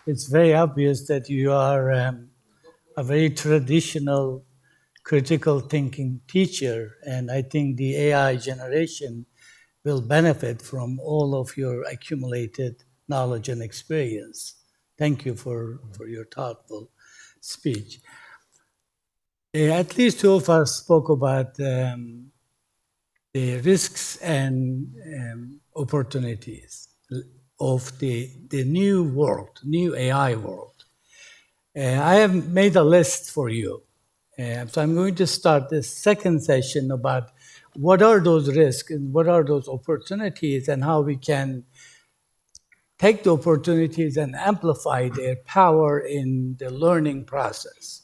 It's very obvious that you are a very traditional critical thinking teacher, and I think the AI generation will benefit from all of your accumulated knowledge and experience. Thank you for your thoughtful speech. At least two of us spoke about the risks and opportunities of the new world, new AI world. I have made a list for you. So I'm going to start this second session about what are those risks and what are those opportunities and how we can take the opportunities and amplify their power in the learning process.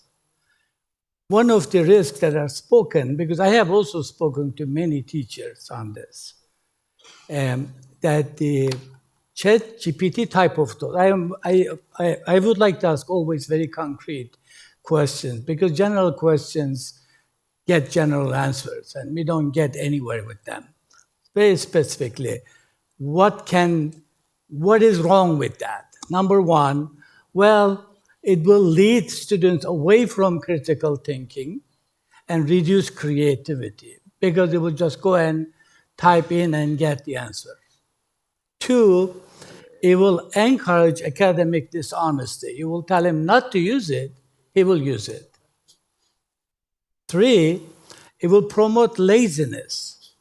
One of the risks that are spoken, because I have also spoken to many teachers on this, that the ChatGPT type of tool, I would like to ask always very concrete questions, because general questions get general answers, and we don't get anywhere with them. Very specifically, what is wrong with that? Number one, well, it will lead students away from critical thinking and reduce creativity, because they will just go and type in and get the answer. Two, it will encourage academic dishonesty. You will tell him not to use it, he will use it. Three, it will promote laziness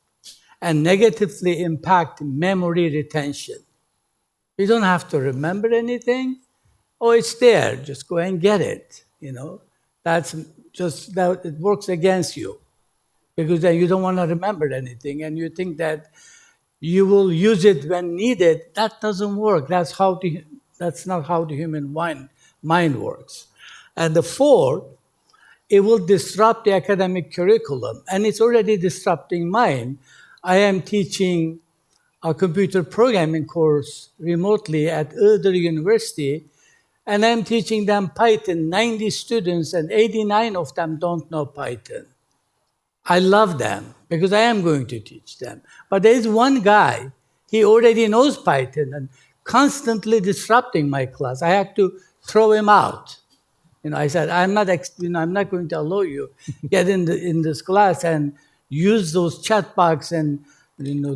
and negatively impact memory retention. You don't have to remember anything. Oh, it's there, just go and get it. That's just that it works against you, because then you don't want to remember anything and you think that you will use it when needed. That doesn't work. That's not how the human mind works. And the fourth, it will disrupt the academic curriculum, and it's already disrupting mine. I am teaching a computer programming course remotely at Iğdır University, and I'm teaching them Python, 90 students, and 89 of them don't know Python. I love them because I am going to teach them. But there is one guy, he already knows Python and constantly disrupting my class. I had to throw him out. I said, I'm not going to allow you get in this class and use those chat box and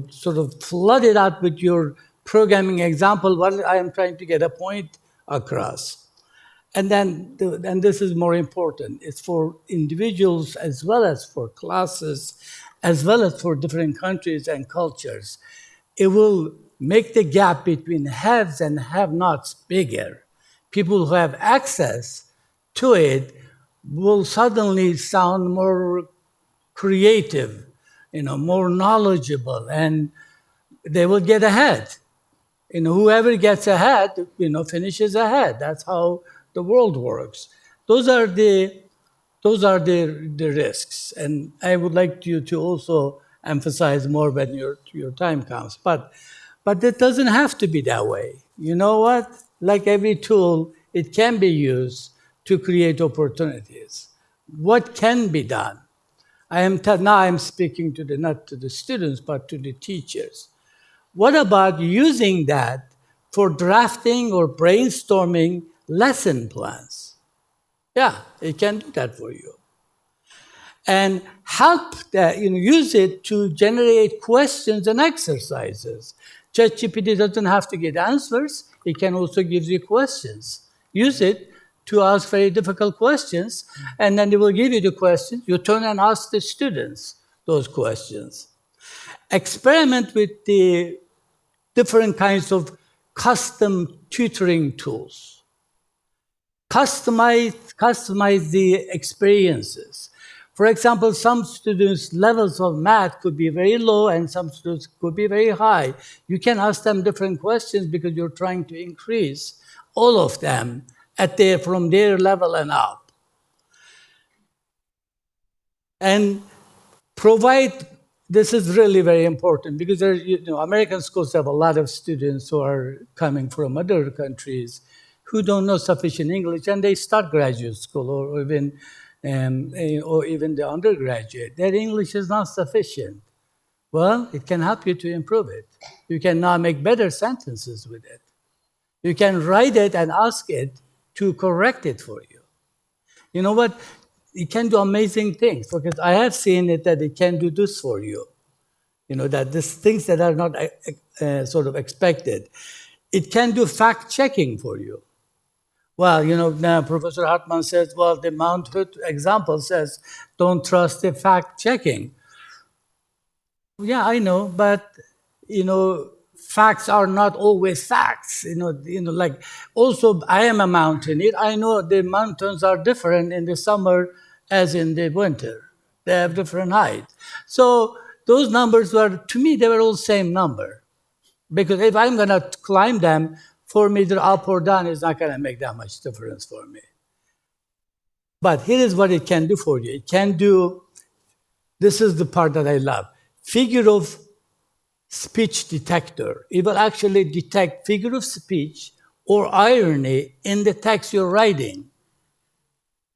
sort of flood it out with your programming example while I am trying to get a point across. And this is more important. It's for individuals as well as for classes, as well as for different countries and cultures. It will make the gap between haves and have-nots bigger. People who have access to it will suddenly sound more creative, more knowledgeable, and they will get ahead. Whoever gets ahead, finishes ahead. That's how the world works. Those are the risks, and I would like you to also emphasize more when your time comes. But it doesn't have to be that way. You know what? Like every tool, it can be used to create opportunities. What can be done? Now I'm speaking not to the students, but to the teachers. What about using that for drafting or brainstorming lesson plans? Yeah, it can do that for you. and help that, use it to generate questions and exercises. ChatGPT doesn't have to get answers. It can also give you questions. Use it to ask very difficult questions, and then it will give you the questions. You turn and ask the students those questions. Experiment with the different kinds of custom tutoring tools. Customize the experiences. For example, some students' levels of math could be very low and some students could be very high. You can ask them different questions because you're trying to increase all of them from their level and up. And provide, this is really very important because American schools have a lot of students who are coming from other countries who don't know sufficient English, and they start graduate school or even the undergraduate. Their English is not sufficient. Well, it can help you to improve it. You can now make better sentences with it. You can write it and ask it to correct it for you. You know what? It can do amazing things, because I have seen it that it can do this for you. That these things that are not sort of expected. It can do fact-checking for you. Well, now Professor Hartman says, well, the Mount Hood example says, don't trust the fact-checking. Yeah, I know, but, facts are not always facts. Like, also, I am a mountaineer. I know the mountains are different in the summer as in the winter. They have different heights. So those numbers to me, they were all the same number. Because if I'm going to climb them, 4 meters up or down is not going to make that much difference for me. But here is what it can do for you. It can do, this is the part that I love, figure of speech detector. It will actually detect figure of speech or irony in the text you're writing.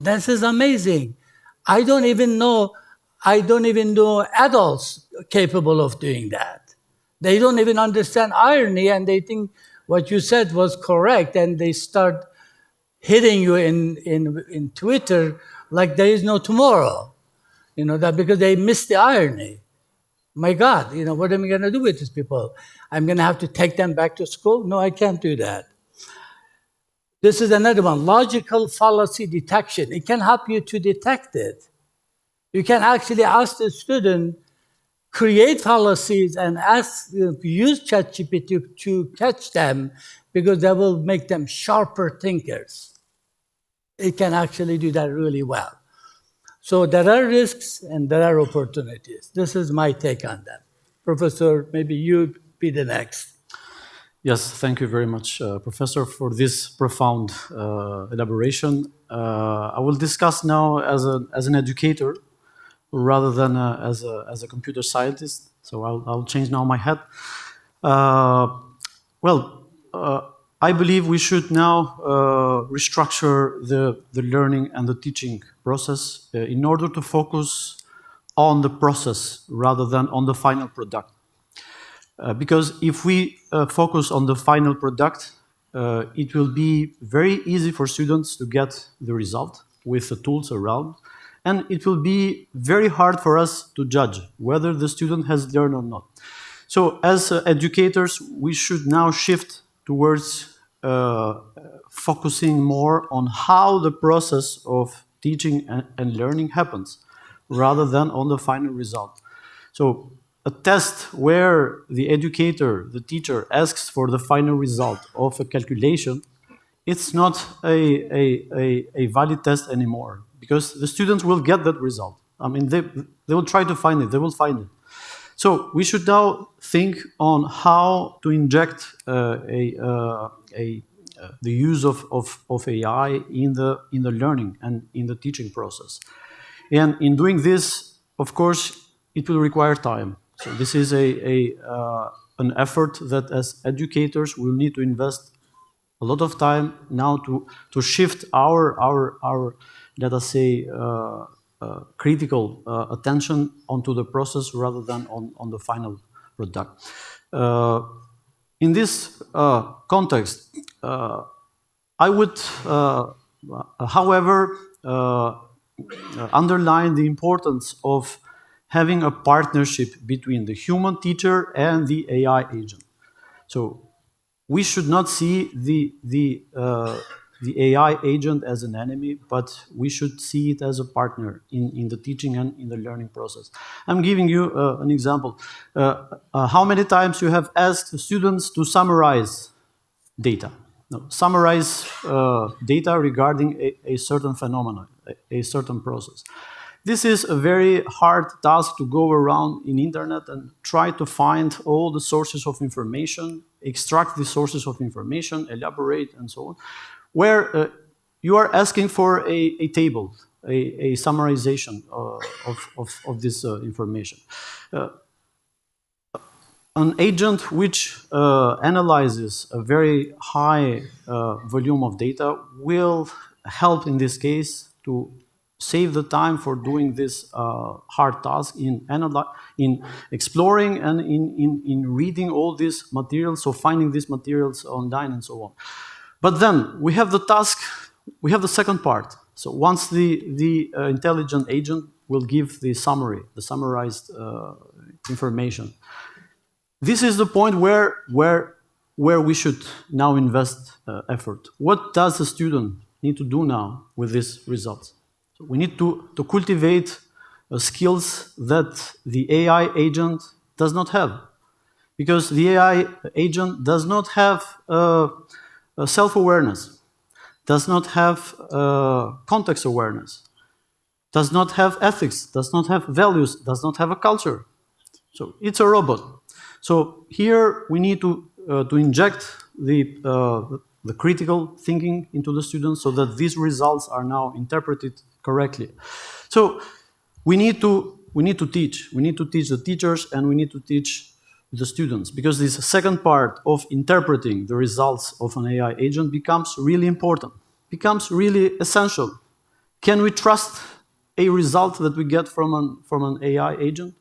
This is amazing. I don't even know adults capable of doing that. They don't even understand irony, and they think what you said was correct, and they start hitting you in Twitter like there is no tomorrow. That because they miss the irony. My God, what am I going to do with these people? I'm going to have to take them back to school? No, I can't do that. This is another one, logical fallacy detection. It can help you to detect it. You can actually ask the student, create fallacies and use ChatGPT to catch them, because that will make them sharper thinkers. It can actually do that really well. So there are risks and there are opportunities. This is my take on that. Professor, maybe you be the next. Yes, thank you very much, Professor, for this profound elaboration. I will discuss now as an educator rather than as a computer scientist. So I'll change now my hat. I believe we should now restructure the learning and the teaching process in order to focus on the process rather than on the final product. Because if we focus on the final product, it will be very easy for students to get the result with the tools around, and it will be very hard for us to judge whether the student has learned or not. So as educators, we should now shift towards focusing more on how the process of teaching and learning happens, rather than on the final result. So a test where the educator, the teacher, asks for the final result of a calculation, it's not a valid test anymore, because the students will get that result. I mean, they will try to find it, they will find it. So we should now think on how to inject the use of AI in the learning and in the teaching process. And in doing this, of course, it will require time. So this is an effort that as educators we'll need to invest a lot of time now to shift our let us say critical attention onto the process rather than on the final product. In this context, I would, however, underline the importance of having a partnership between the human teacher and the AI agent. So we should not see the AI agent as an enemy, but we should see it as a partner in the teaching and in the learning process. I'm giving you an example. How many times you have asked students to summarize data? No, summarize data regarding a certain phenomenon, a certain process. This is a very hard task to go around in internet and try to find all the sources of information, extract the sources of information, elaborate, and so on, where you are asking for a table, a summarization of this information. An agent which analyzes a very high volume of data will help in this case to save the time for doing this hard task in exploring and in reading all these materials, so finding these materials online and so on. But then we have the task, we have the second part. So once the intelligent agent will give the summary, the summarized information. This is the point where we should now invest effort. What does the student need to do now with these results? So we need to cultivate skills that the AI agent does not have. Because the AI agent does not have self-awareness, does not have context awareness, does not have ethics, does not have values, does not have a culture. So it's a robot. So here we need to inject the critical thinking into the students so that these results are now interpreted correctly. So we need to teach. We need to teach the teachers and we need to teach the students, because this second part of interpreting the results of an AI agent becomes really important, becomes really essential. Can we trust a result that we get from an AI agent?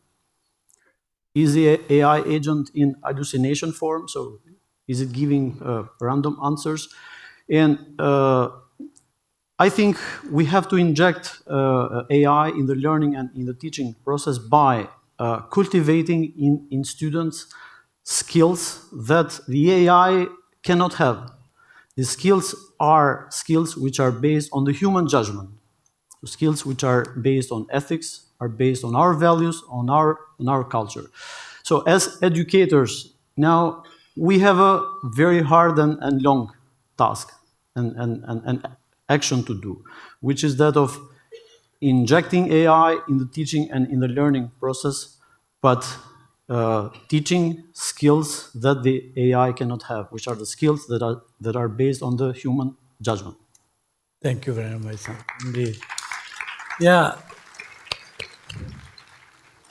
Is the AI agent in hallucination form? So is it giving random answers? And I think we have to inject AI in the learning and in the teaching process by cultivating in students skills that the AI cannot have. The skills are skills which are based on the human judgment. The skills which are based on ethics, are based on our values, on our culture. So as educators, now we have a very hard and long task and action to do, which is that of injecting AI in the teaching and in the learning process, but teaching skills that the AI cannot have, which are the skills that are based on the human judgment. Thank you very much, indeed. Yeah,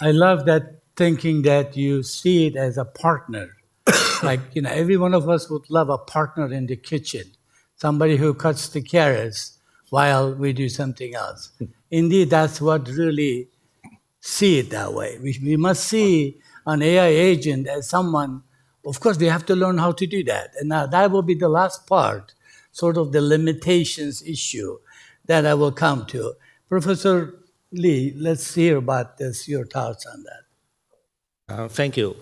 I love that thinking that you see it as a partner. Like, every one of us would love a partner in the kitchen, somebody who cuts the carrots while we do something else. Indeed, that's what really see it that way. We must see an AI agent as someone, of course, we have to learn how to do that. And now that will be the last part, sort of the limitations issue that I will come to. Professor Lee, let's hear about this, your thoughts on that. Thank you.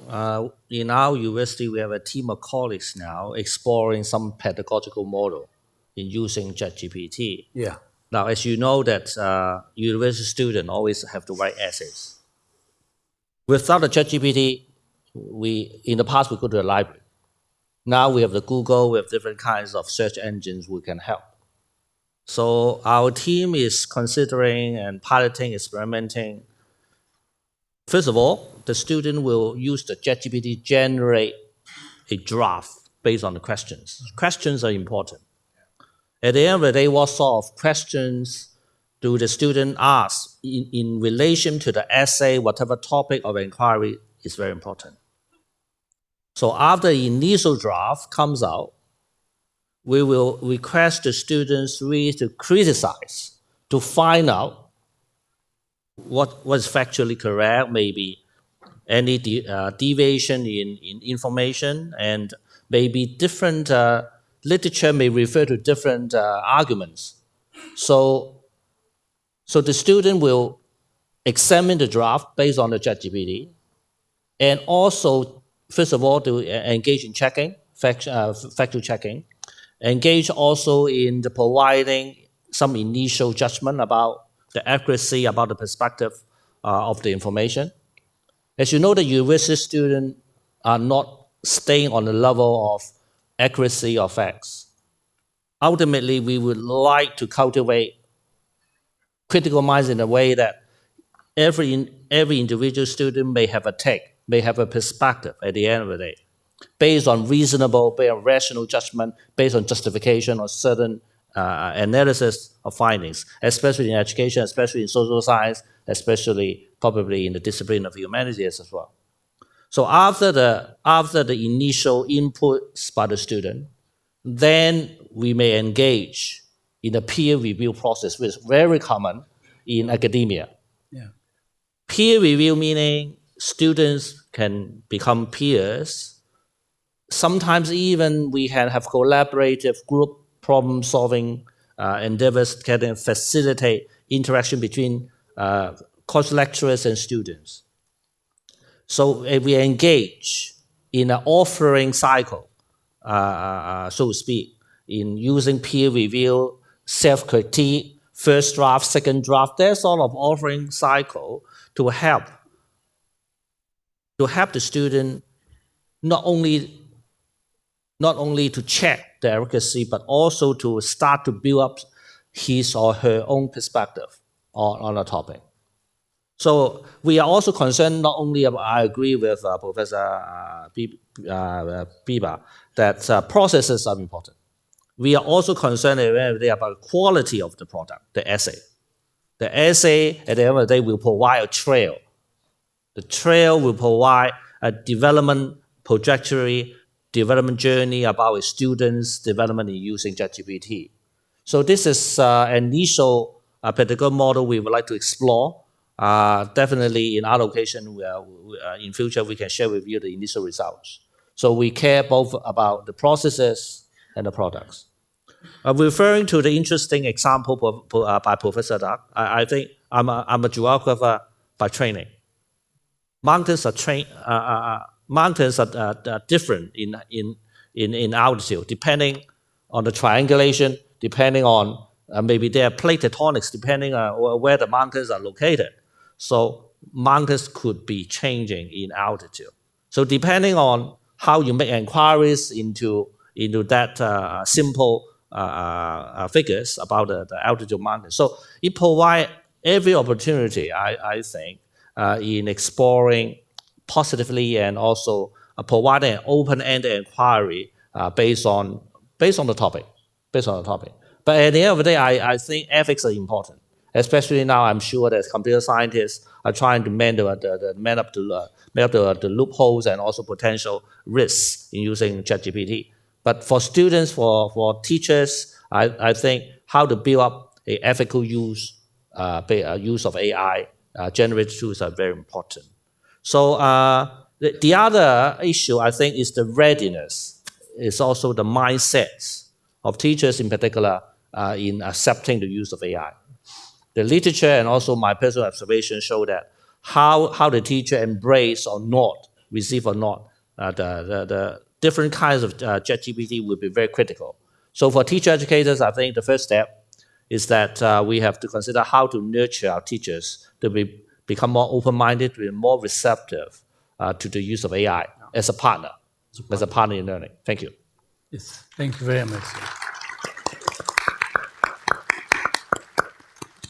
In our university, we have a team of colleagues now exploring some pedagogical model in using ChatGPT. Yeah. Now, as you know, that university students always have to write essays. Without the ChatGPT, in the past we go to the library. Now we have the Google, we have different kinds of search engines we can help. So our team is considering and piloting, experimenting. First of all, the student will use the ChatGPT generate a draft based on the questions. Questions are important. At the end of the day, what sort of questions do the student ask in relation to the essay, whatever topic of inquiry is very important. So after the initial draft comes out, we will request the students really to criticize, to find out what is factually correct, maybe any deviation in information, and maybe different literature may refer to different arguments. So So the student will examine the draft based on the ChatGPT, and also, first of all, to engage in checking, factual checking, engage also in the providing some initial judgment about the accuracy, about the perspective of the information. As you know, the university students are not staying on the level of accuracy of facts. Ultimately, we would like to cultivate critical minds in a way that every individual student may have a take, may have a perspective at the end of the day, based on reasonable, based on rational judgment, based on justification or certain analysis of findings, especially in education, especially in social science, especially probably in the discipline of humanities as well. So after the initial inputs by the student, then we may engage in a peer review process, which is very common in academia. Yeah. Peer review meaning students can become peers. Sometimes even we have collaborative group problem-solving endeavors can facilitate interaction between course lecturers and students. So we engage in an offering cycle, so to speak, in using peer review, self-critique, first draft, second draft, that sort of offering cycle to help the student not only to check the accuracy, but also to start to build up his or her own perspective on a topic. So we are also concerned not only about, I agree with Professor Biba, that processes are important. We are also concerned about the quality of the product, the essay. The essay, at the end of the day, will provide a trail. The trail will provide a development trajectory, development journey about a student's development in using ChatGPT. So this is an initial pedagogical model we would like to explore. Definitely in our location, in future, we can share with you the initial results. So we care both about the processes and the products. Referring to the interesting example by Professor Duck, I think I'm a geographer by training. Mountains are different in altitude, depending on the triangulation, depending on maybe there are plate tectonics, depending on where the mountains are located. So mountains could be changing in altitude. So depending on how you make inquiries into that simple figures about the altitude mountain. So it provides every opportunity, I think, in exploring positively and also providing an open-ended inquiry based on the topic. But at the end of the day, I think ethics are important. Especially now, I'm sure that computer scientists are trying to man up the loopholes and also potential risks in using ChatGPT. But for students, for teachers, I think how to build up an ethical use of AI generated tools are very important. So the other issue, I think, is the readiness. It's also the mindset of teachers in particular in accepting the use of AI. The literature and also my personal observation show that how the teacher embrace or not, receive or not, the different kinds of ChatGPT will be very critical. So for teacher educators, I think the first step is that we have to consider how to nurture our teachers to become more open-minded, to be more receptive to the use of AI as a partner in learning. Thank you. Yes, thank you very much.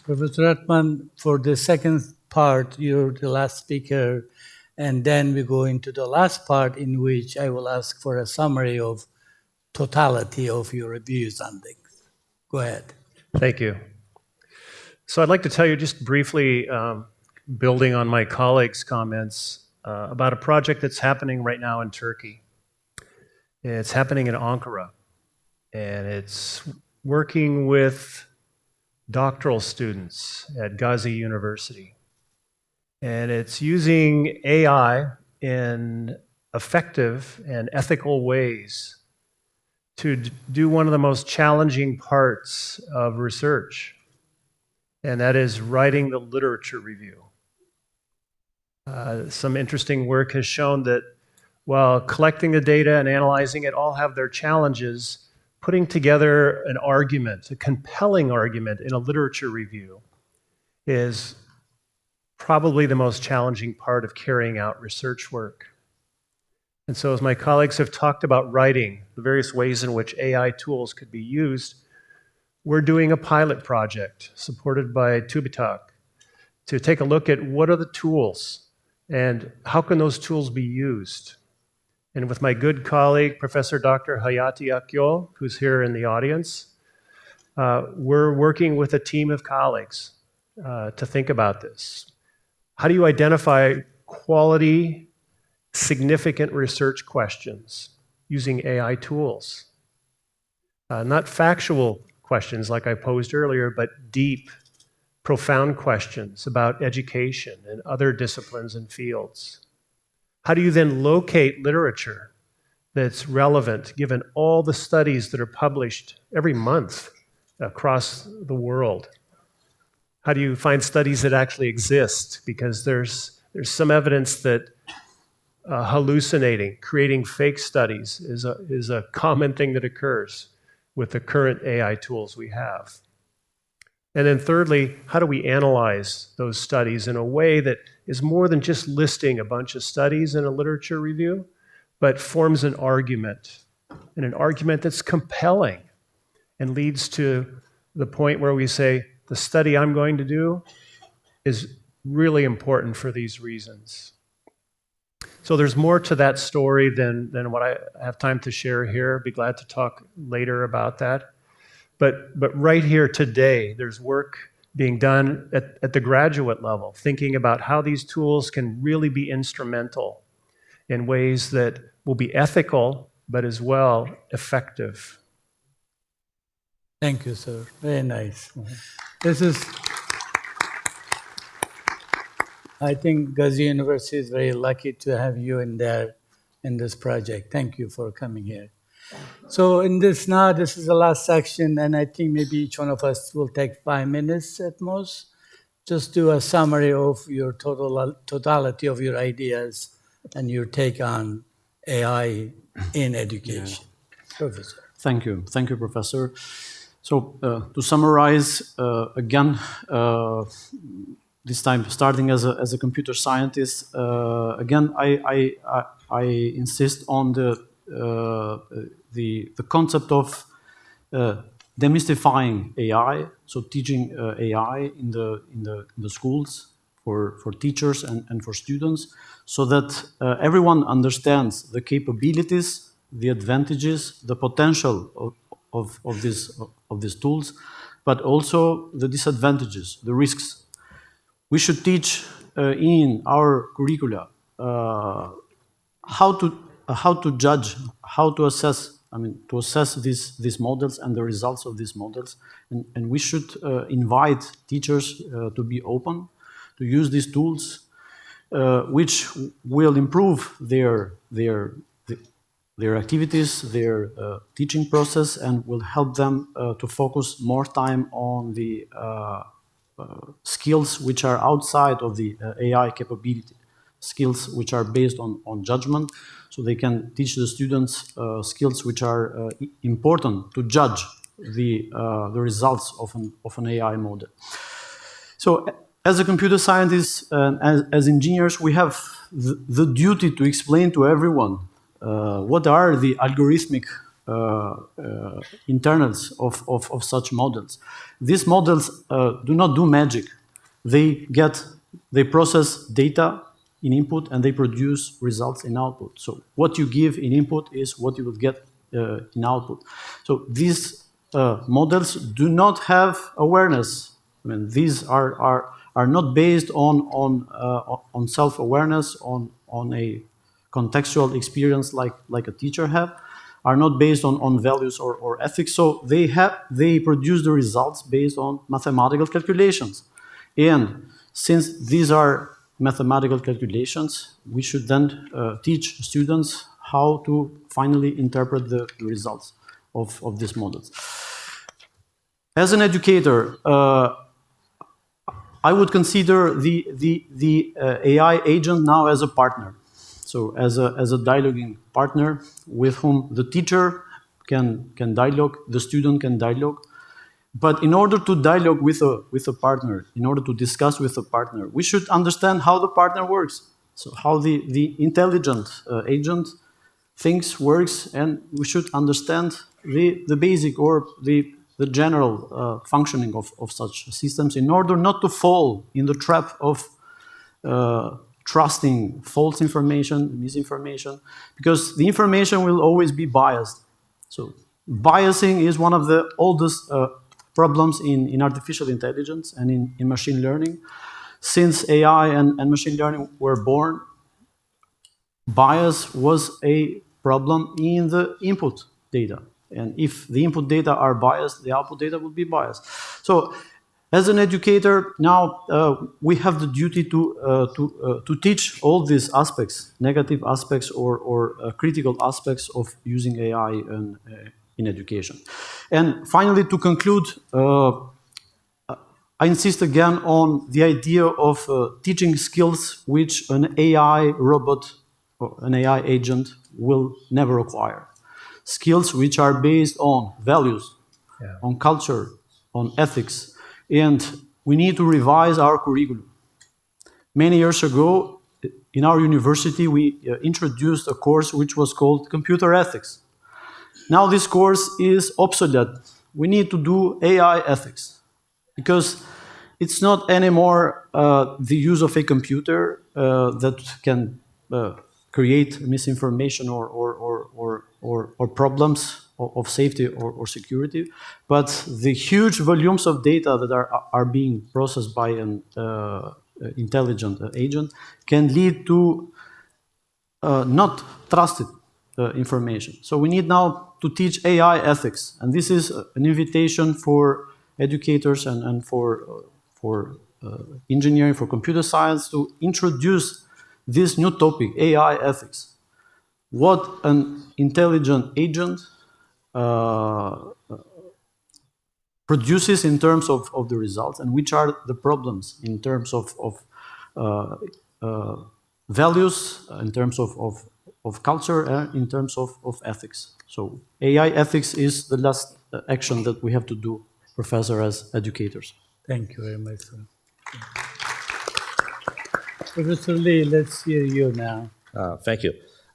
Professor Ratman, for the second part, you're the last speaker, and then we go into the last part in which I will ask for a summary of totality of your reviews on things. Go ahead. Thank you. So I'd like to tell you just briefly, building on my colleagues' comments, about a project that's happening right now in Turkey. It's happening in Ankara, and it's working with doctoral students at Gazi University. And it's using AI in effective and ethical ways to do one of the most challenging parts of research. and that is writing the literature review. Some interesting work has shown that while collecting the data and analyzing it all have their challenges, putting together an argument, a compelling argument in a literature review is probably the most challenging part of carrying out research work. And so as my colleagues have talked about writing, the various ways in which AI tools could be used, we're doing a pilot project supported by Tubitalk to take a look at what are the tools and how can those tools be used. And with my good colleague, Professor Dr. Hayati Akyol, who's here in the audience, we're working with a team of colleagues to think about this. How do you identify quality, significant research questions using AI tools? Not factual questions like I posed earlier, but deep, profound questions about education and other disciplines and fields. How do you then locate literature that's relevant given all the studies that are published every month across the world? How do you find studies that actually exist? Because there's some evidence that hallucinating, creating fake studies is a common thing that occurs with the current AI tools we have. And then thirdly, how do we analyze those studies in a way that is more than just listing a bunch of studies in a literature review, but forms an argument, and an argument that's compelling and leads to the point where we say, the study I'm going to do is really important for these reasons. So there's more to that story than what I have time to share here. I'd be glad to talk later about that. But right here today, there's work being done at the graduate level, thinking about how these tools can really be instrumental in ways that will be ethical, but as well effective. Thank you, sir. Very nice. This is, I think Gazi University is very lucky to have you in there in this project. Thank you for coming here. So in this now, this is the last section, and I think maybe each one of us will take 5 minutes at most. Just do a summary of your totality of your ideas and your take on AI in education. Yeah. Professor. Thank you. Thank you, Professor. So to summarize, again, this time starting as a computer scientist, again, I insist on the concept of demystifying AI, so teaching AI in the schools for teachers and for students, so that everyone understands the capabilities, the advantages, the potential of these tools, but also the disadvantages, the risks. We should teach in our curricula how to judge, how to assess. To assess these models and the results of these models, and we should invite teachers to be open, to use these tools, which will improve their activities, their teaching process, and will help them to focus more time on the skills which are outside of the AI capability, skills which are based on judgment. So they can teach the students skills which are important to judge the results of an AI model. So as a computer scientist, as engineers, we have the duty to explain to everyone what are the algorithmic internals of such models. These models do not do magic. They process data in input and they produce results in output. So what you give in input is what you will get in output. So these models do not have awareness. These are not based on self-awareness, on a contextual experience like a teacher have, are not based on values or ethics. So they produce the results based on mathematical calculations. And since these are mathematical calculations, we should then teach students how to finally interpret the results of these models. As an educator, I would consider the AI agent now as a partner. So as a dialoguing partner with whom the teacher can dialogue, the student can dialogue. But in order to dialogue with a partner, in order to discuss with a partner, we should understand how the partner works. So how the intelligent agent thinks, works, and we should understand the basic or the general functioning of such systems in order not to fall in the trap of trusting false information, misinformation, because the information will always be biased. So biasing is one of the oldest problems in artificial intelligence and in machine learning. Since AI and machine learning were born, bias was a problem in the input data. And if the input data are biased, the output data will be biased. So as an educator, now we have the duty to teach all these aspects, negative aspects or critical aspects of using AI in education. And finally, to conclude, I insist again on the idea of teaching skills which an AI robot or an AI agent will never acquire. Skills which are based on values, on culture, on ethics, and we need to revise our curriculum. Many years ago, in our university, we introduced a course which was called computer ethics. Now this course is obsolete. We need to do AI ethics because it's not anymore the use of a computer that can create misinformation or problems of safety or security, but the huge volumes of data that are being processed by an intelligent agent can lead to not trusted information. So we need now to teach AI ethics, and this is an invitation for educators and for engineering, for computer science, to introduce this new topic, AI ethics. What an intelligent agent produces in terms of the results, and which are the problems in terms of values, in terms of culture, and in terms of ethics. So AI ethics is the last action that we have to do, Professor, as educators. Thank you very much, sir. Professor Lee, let's hear you now. Thank you.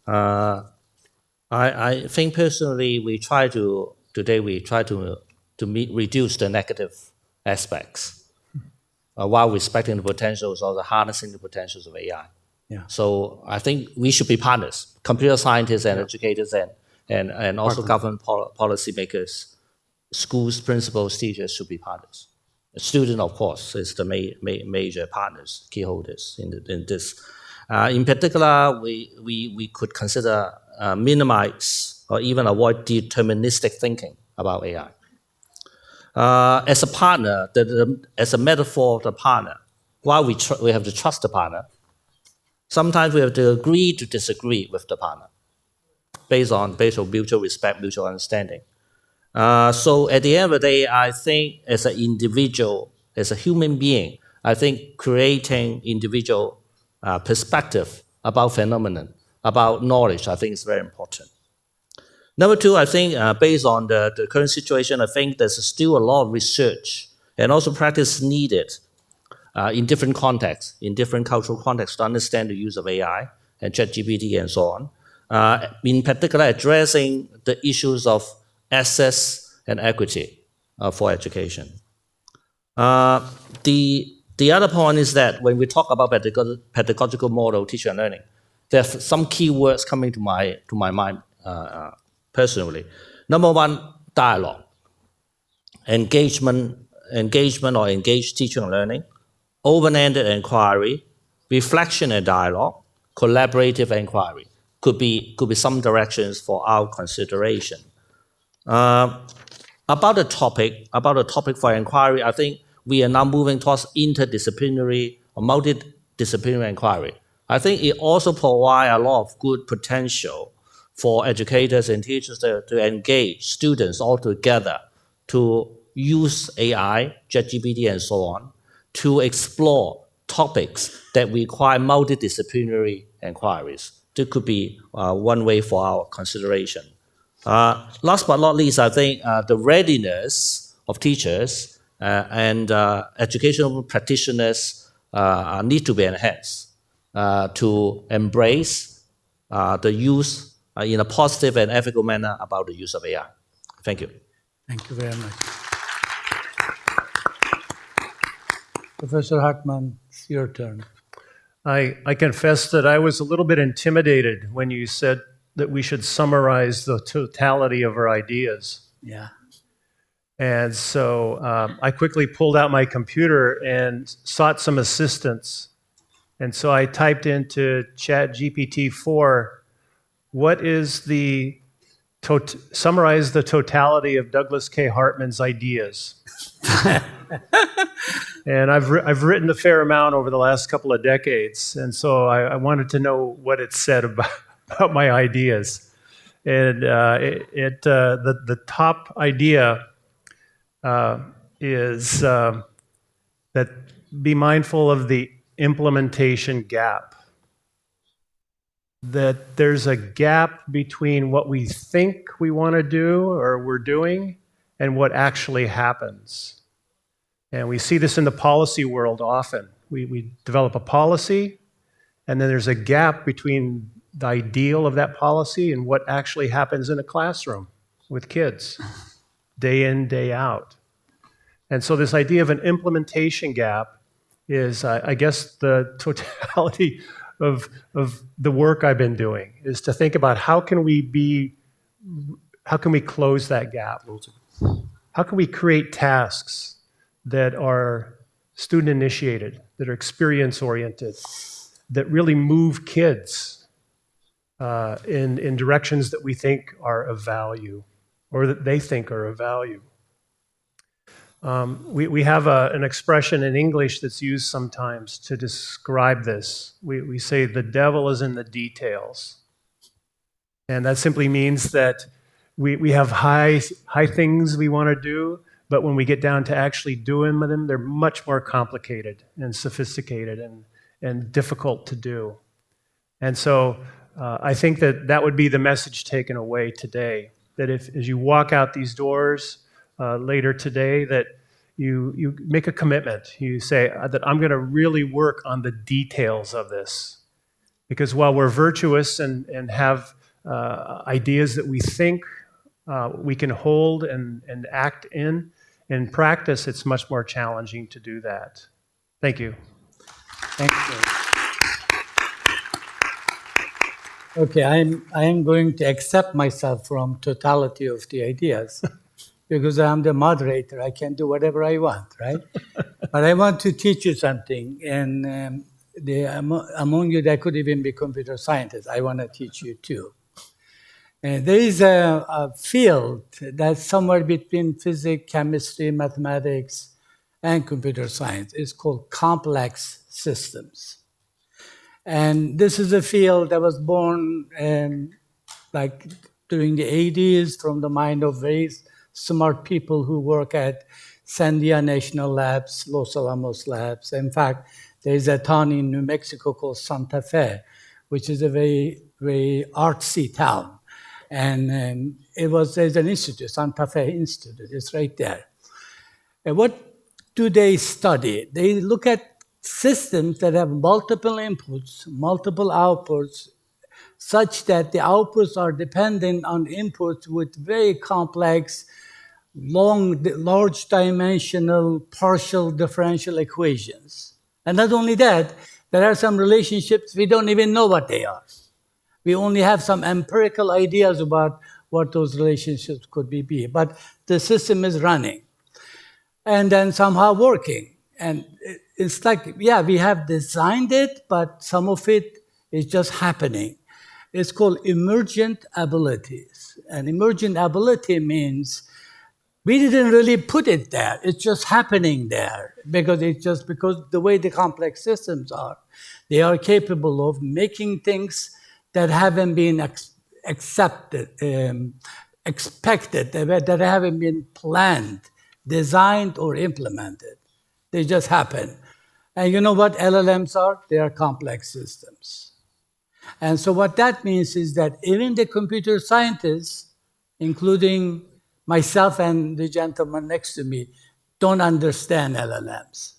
I think personally, today we try to reduce the negative aspects while respecting the potentials or the harnessing the potentials of AI. Yeah. So I think we should be partners, computer scientists and educators and also government policy makers, schools, principals, teachers should be partners. The student, of course, is the major partners, key holders in this. In particular, we could consider minimize or even avoid deterministic thinking about AI. As a partner, as a metaphor of the partner, while we have to trust the partner, sometimes we have to agree to disagree with the partner based on mutual respect, mutual understanding. So at the end of the day, I think as an individual, as a human being, I think creating individual perspective about phenomenon, about knowledge, I think is very important. Number two, I think based on the current situation, I think there's still a lot of research and also practice needed in different contexts, in different cultural contexts to understand the use of AI and ChatGPT and so on. In particular, addressing the issues of access and equity for education. The other point is that when we talk about pedagogical model, teaching and learning, there are some key words coming to my mind personally. Number one, dialogue, engagement or engaged teaching and learning, open-ended inquiry, reflection and dialogue, collaborative inquiry could be some directions for our consideration. About the topic for inquiry, I think we are now moving towards interdisciplinary or multidisciplinary inquiry. I think it also provides a lot of good potential for educators and teachers to engage students all together to use AI, ChatGPT, and so on, to explore topics that require multidisciplinary inquiries. This could be one way for our consideration. Last but not least, I think the readiness of teachers and educational practitioners need to be enhanced to embrace the use in a positive and ethical manner about the use of AI. Thank you. Thank you very much. Professor Hartman, it's your turn. I confess that I was a little bit intimidated when you said that we should summarize the totality of our ideas. Yeah. And so I quickly pulled out my computer and sought some assistance. And so I typed into ChatGPT-4, what is summarize the totality of Douglas K. Hartman's ideas. And I've written a fair amount over the last couple of decades, and so I wanted to know what it said about my ideas. And the top idea is that be mindful of the implementation gap. That there's a gap between what we think we want to do or we're doing and what actually happens. And we see this in the policy world often. We develop a policy, and then there's a gap between the ideal of that policy and what actually happens in a classroom with kids, day in, day out. And so this idea of an implementation gap is, I guess, the totality of the work I've been doing, is to think about how can we close that gap? How can we create tasks that are student-initiated, that are experience-oriented, that really move kids in directions that we think are of value, or that they think are of value. We have an expression in English that's used sometimes to describe this. We say the devil is in the details. And that simply means that we have high things we want to do, but when we get down to actually doing them, they're much more complicated and sophisticated and difficult to do. And so I think that would be the message taken away today, that as you walk out these doors later today, that you make a commitment. You say that I'm going to really work on the details of this. Because while we're virtuous and have ideas that we think we can hold and act in practice, it's much more challenging to do that. Thank you. Thank you. Okay, I am going to accept myself from totality of the ideas because I'm the moderator. I can do whatever I want, right? But I want to teach you something, and among you that could even be computer scientists, I want to teach you too. There is a field that's somewhere between physics, chemistry, mathematics, and computer science. It's called complex systems. And this is a field that was born like during the 80s from the mind of very smart people who work at Sandia National Labs, Los Alamos Labs. In fact, there is a town in New Mexico called Santa Fe, which is a very, very artsy town. And there's an institute, Santa Fe Institute, it's right there. And what do they study? They look at systems that have multiple inputs, multiple outputs, such that the outputs are dependent on inputs with very complex, large dimensional partial differential equations. And not only that, there are some relationships we don't even know what they are. We only have some empirical ideas about what those relationships could be. But the system is running and then somehow working. And it's like, yeah, we have designed it, but some of it is just happening. It's called emergent abilities. And emergent ability means we didn't really put it there. It's just happening there because the way the complex systems are, they are capable of making things that haven't been expected, that haven't been planned, designed, or implemented. They just happen. And you know what LLMs are? They are complex systems. And so what that means is that even the computer scientists, including myself and the gentleman next to me, don't understand LLMs.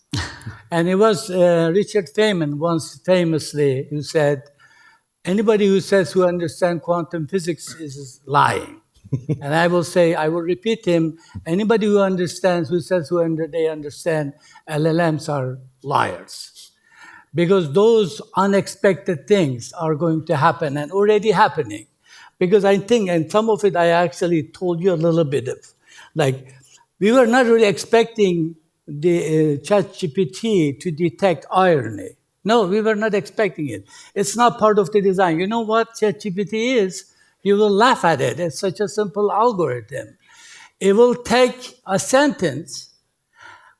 And it was Richard Feynman once famously who said, anybody who says who understands quantum physics is lying. And I will repeat him, anybody who says they understand LLMs are liars. Because those unexpected things are going to happen and already happening. Because I think, and some of it I actually told you a little bit of, like, we were not really expecting the ChatGPT to detect irony. No, we were not expecting it. It's not part of the design. You know what ChatGPT is? You will laugh at it. It's such a simple algorithm. It will take a sentence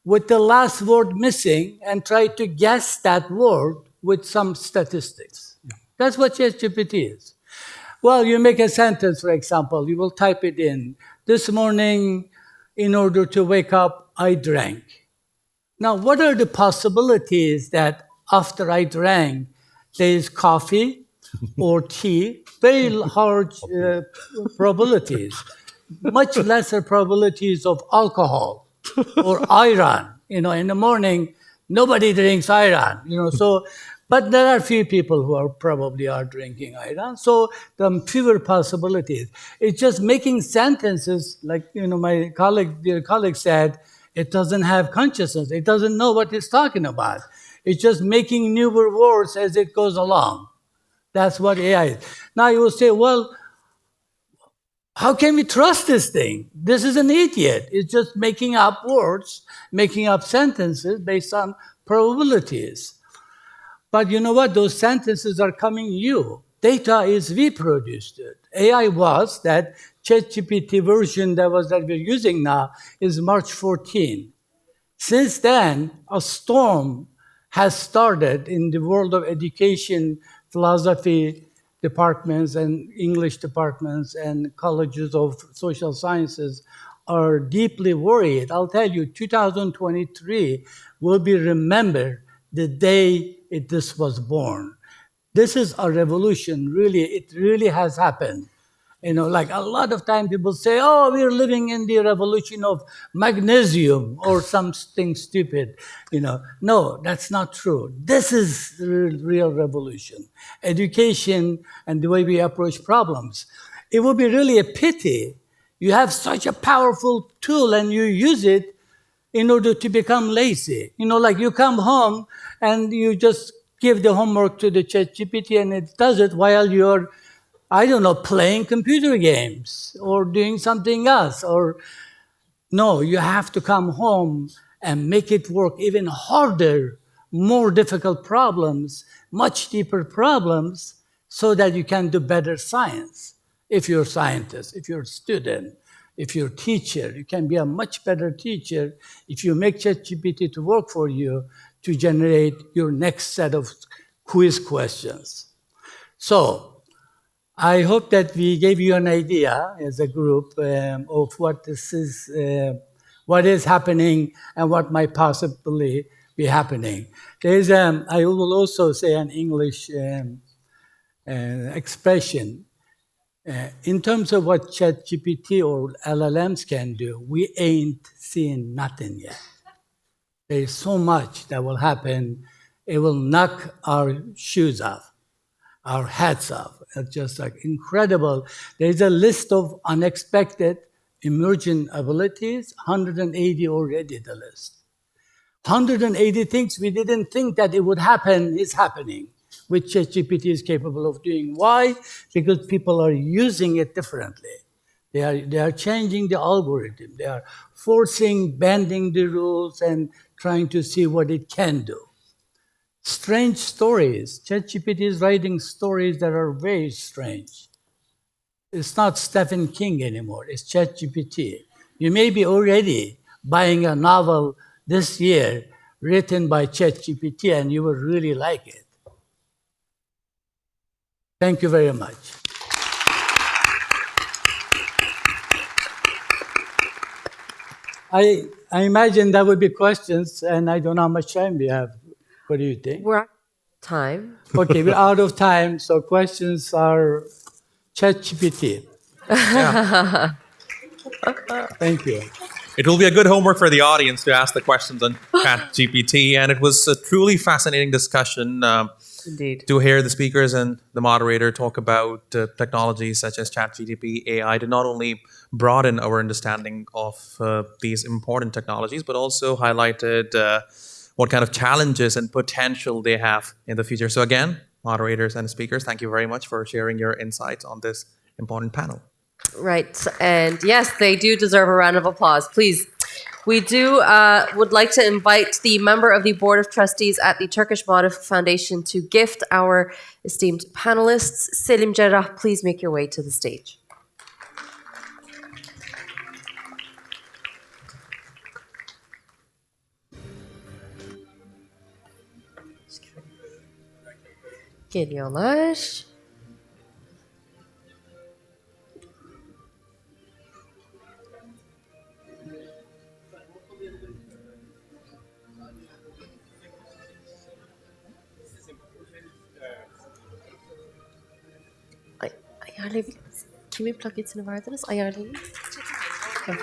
with the last word missing and try to guess that word with some statistics. That's what ChatGPT is. Well, you make a sentence, for example, you will type it in. This morning, in order to wake up, I drank. Now, what are the possibilities that after I drank, there is coffee or tea? Very large probabilities. Much lesser probabilities of alcohol or iron. In the morning, nobody drinks iron. But there are few people who are drinking iron. So there are fewer possibilities. It's just making sentences, like my dear colleague said, it doesn't have consciousness. It doesn't know what it's talking about. It's just making newer words as it goes along. That's what AI is. Now you will say, well, how can we trust this thing? This is an idiot. It's just making up words, making up sentences based on probabilities. But you know what? Those sentences are coming new. Data is we produced it. AI was that ChatGPT version that we're using now is March 14. Since then, a storm has started in the world of education, philosophy departments and English departments and colleges of social sciences are deeply worried. I'll tell you, 2023 will be remembered the day this was born. This is a revolution, really. It really has happened. Like a lot of time people say, oh, we're living in the revolution of magnesium or something stupid. No, that's not true. This is the real revolution. Education and the way we approach problems. It would be really a pity. You have such a powerful tool and you use it in order to become lazy. Like you come home and you just give the homework to the ChatGPT and it does it while you're playing computer games or doing something else. No, you have to come home and make it work even harder, more difficult problems, much deeper problems, so that you can do better science. If you're a scientist, if you're a student, if you're a teacher, you can be a much better teacher if you make ChatGPT to work for you to generate your next set of quiz questions. So, I hope that we gave you an idea as a group of what is happening and what might possibly be happening. I will also say an English expression. In terms of what ChatGPT or LLMs can do, we ain't seen nothing yet. There's so much that will happen. It will knock our shoes off. Our hats off. It's just like incredible. There's a list of unexpected emerging abilities, 180 already the list. 180 things we didn't think that it would happen is happening, which ChatGPT is capable of doing. Why? Because people are using it differently. They are changing the algorithm. They are bending the rules and trying to see what it can do. Strange stories. ChatGPT is writing stories that are very strange. It's not Stephen King anymore. It's ChatGPT. You may be already buying a novel this year written by ChatGPT and you will really like it. Thank you very much. I imagine that would be questions, and I don't know how much time we have. What do you think? We're out of time. Okay, we're out of time, so questions are ChatGPT. Yeah. Thank you. It will be a good homework for the audience to ask the questions on ChatGPT, and it was a truly fascinating discussion. Indeed. To hear the speakers and the moderator talk about technologies such as ChatGPT, AI, to not only broaden our understanding of these important technologies, but also highlighted what kind of challenges and potential they have in the future. So again, moderators and speakers, thank you very much for sharing your insights on this important panel. Right. And yes, they do deserve a round of applause. Please. We would like to invite the member of the Board of Trustees at the Turkish Maarif Foundation to gift our esteemed panelists. Selim Cerrah, please make your way to the stage. Geliyorlar. Ayarlayabilir misin? Kimin plaketini verdiniz? Ayarlayın. Tamam.